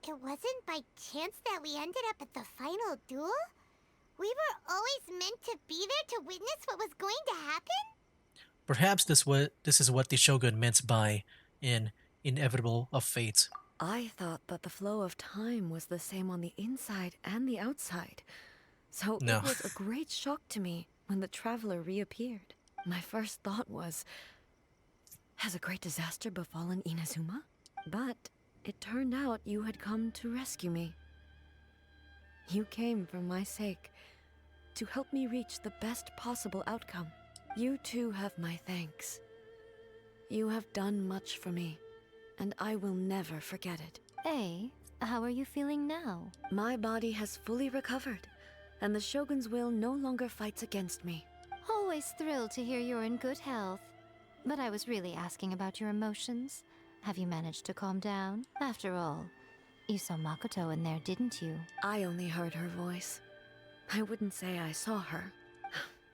it wasn't by chance that we ended up at the final duel? We were always meant to be there to witness what was going to happen? Perhaps this is what the Shogun meant by an inevitable of fate. I thought that the flow of time was the same on the inside and the outside. So No. it was a great shock to me when the traveler reappeared. My first thought was, has a great disaster befallen Inazuma? But it turned out you had come to rescue me. You came for my sake, to help me reach the best possible outcome. You too have my thanks. You have done much for me, and I will never forget it. A, how are you feeling now? My body has fully recovered, and the Shogun's will no longer fights against me. Always thrilled to hear you're in good health. But I was really asking about your emotions. Have you managed to calm down? After all, you saw Makoto in there, didn't you? I only heard her voice. I wouldn't say I saw her.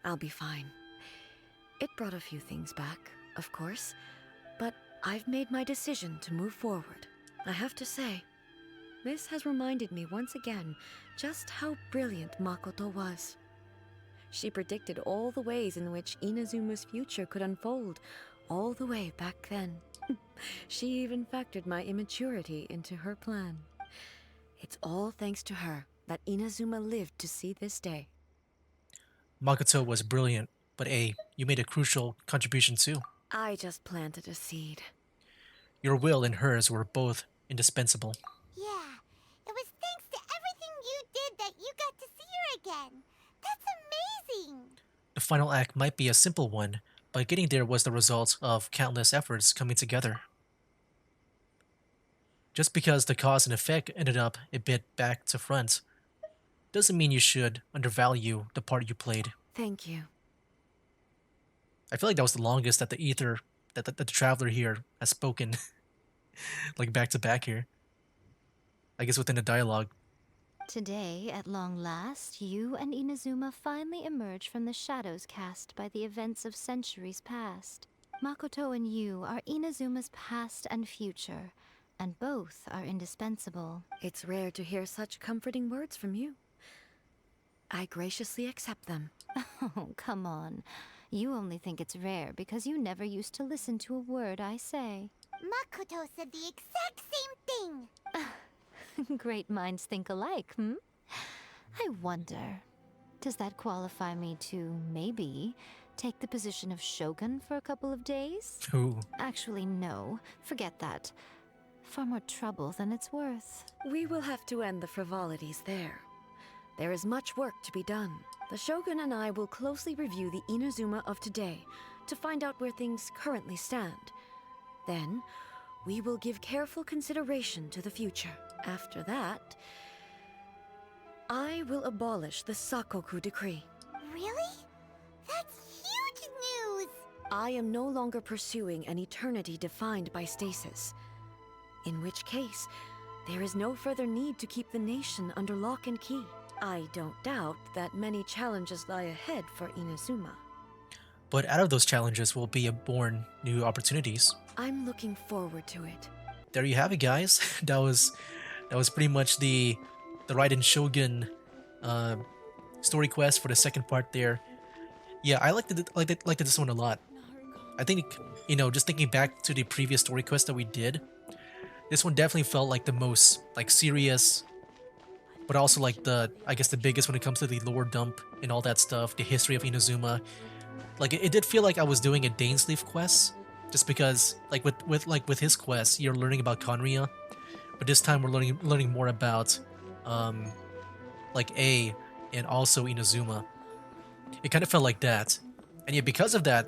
I'll be fine. It brought a few things back, of course, but I've made my decision to move forward. I have to say, this has reminded me once again just how brilliant Makoto was. She predicted all the ways in which Inazuma's future could unfold, all the way back then. She even factored my immaturity into her plan. It's all thanks to her that Inazuma lived to see this day. Makoto was brilliant, but you made a crucial contribution too. I just planted a seed. Your will and hers were both indispensable. Yeah, it was thanks to everything you did that you got to see her again. That's amazing! The final act might be a simple one, but getting there was the result of countless efforts coming together. Just because the cause and effect ended up a bit back to front, doesn't mean you should undervalue the part you played. Thank you. I feel like that was the longest that the ether, that the traveler here has spoken, like back to back here. I guess within the dialogue. Today, at long last, you and Inazuma finally emerge from the shadows cast by the events of centuries past. Makoto and you are Inazuma's past and future, and both are indispensable. It's rare to hear such comforting words from you. I graciously accept them. Oh, come on. You only think it's rare because you never used to listen to a word I say. Makoto said the exact same thing! Great minds think alike, hmm? I wonder, does that qualify me to, maybe, take the position of Shogun for a couple of days? Ooh. Actually, no. Forget that. Far more trouble than it's worth. We will have to end the frivolities there. There is much work to be done. The Shogun and I will closely review the Inazuma of today to find out where things currently stand. Then, we will give careful consideration to the future. After that, I will abolish the Sakoku decree. Really? That's huge news! I am no longer pursuing an eternity defined by stasis. In which case, there is no further need to keep the nation under lock and key. I don't doubt that many challenges lie ahead for Inazuma. But out of those challenges will be born new opportunities. I'm looking forward to it. There you have it, guys. That was pretty much the Raiden Shogun story quest for the second part there. Yeah, I liked this one a lot. I think, you know, just thinking back to the previous story quest that we did, this one definitely felt like the most like serious, but also like I guess the biggest when it comes to the lore dump and all that stuff, the history of Inazuma. Like it did feel like I was doing a Dainsleif quest, just because like with his quest you're learning about Conria, but this time we're learning more about like A and also Inazuma. It kind of felt like that, and yeah, because of that,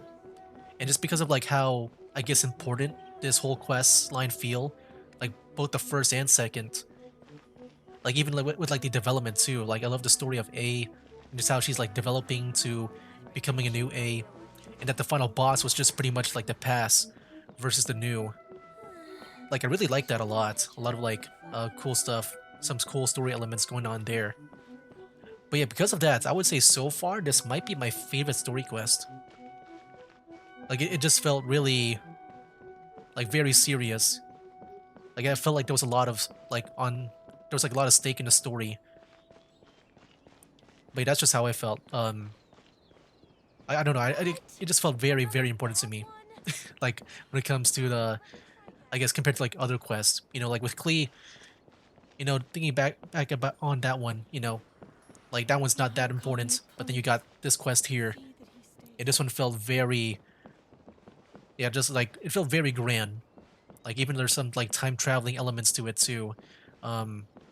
and just because of like how I guess important this whole quest line feel, like both the first and second. Like even like with like the development too. Like I love the story of A, and just how she's like developing to becoming a new A, and that the final boss was just pretty much like the past versus the new. Like I really like that a lot. A lot of like cool stuff, some cool story elements going on there. But yeah, because of that, I would say so far this might be my favorite story quest. Like it just felt really like very serious. Like I felt like there was a lot of there was like a lot of stake in the story. But that's just how I felt. I don't know. It just felt very, very important to me. Like when it comes to the, I guess compared to like other quests, you know, like with Klee, you know, thinking back about on that one, you know, like that one's not that important. But then you got this quest here, and this one felt very, yeah, just like it felt very grand. Like even there's some like time traveling elements to it too.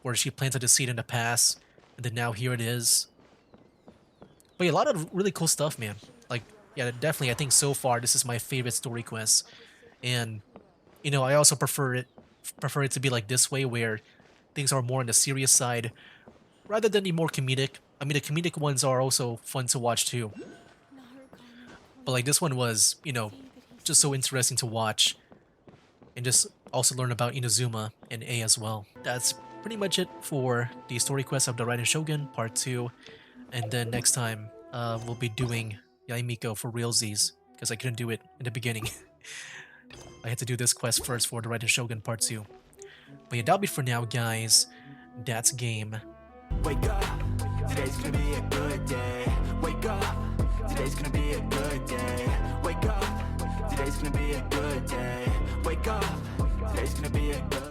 Where she planted a seed in the past, and then now here it is. But yeah, a lot of really cool stuff, man. Like, yeah, definitely, I think so far this is my favorite story quest. And, you know, I also prefer it to be like this way, where things are more on the serious side, rather than the more comedic. I mean, the comedic ones are also fun to watch too. But like this one was, you know, just so interesting to watch. And just also learn about Inazuma and A as well. That's pretty much it for the story quest of the Raiden Shogun Part 2. And then next time, we'll be doing Yaimiko for realsies, because I couldn't do it in the beginning. I had to do this quest first for the Raiden Shogun Part 2. But yeah, that'll be for now, guys. That's game. Wake up, today's gonna be a good day. Wake up, today's gonna be a good day. Wake up, today's gonna be a good day. Wake up, today's gonna be a good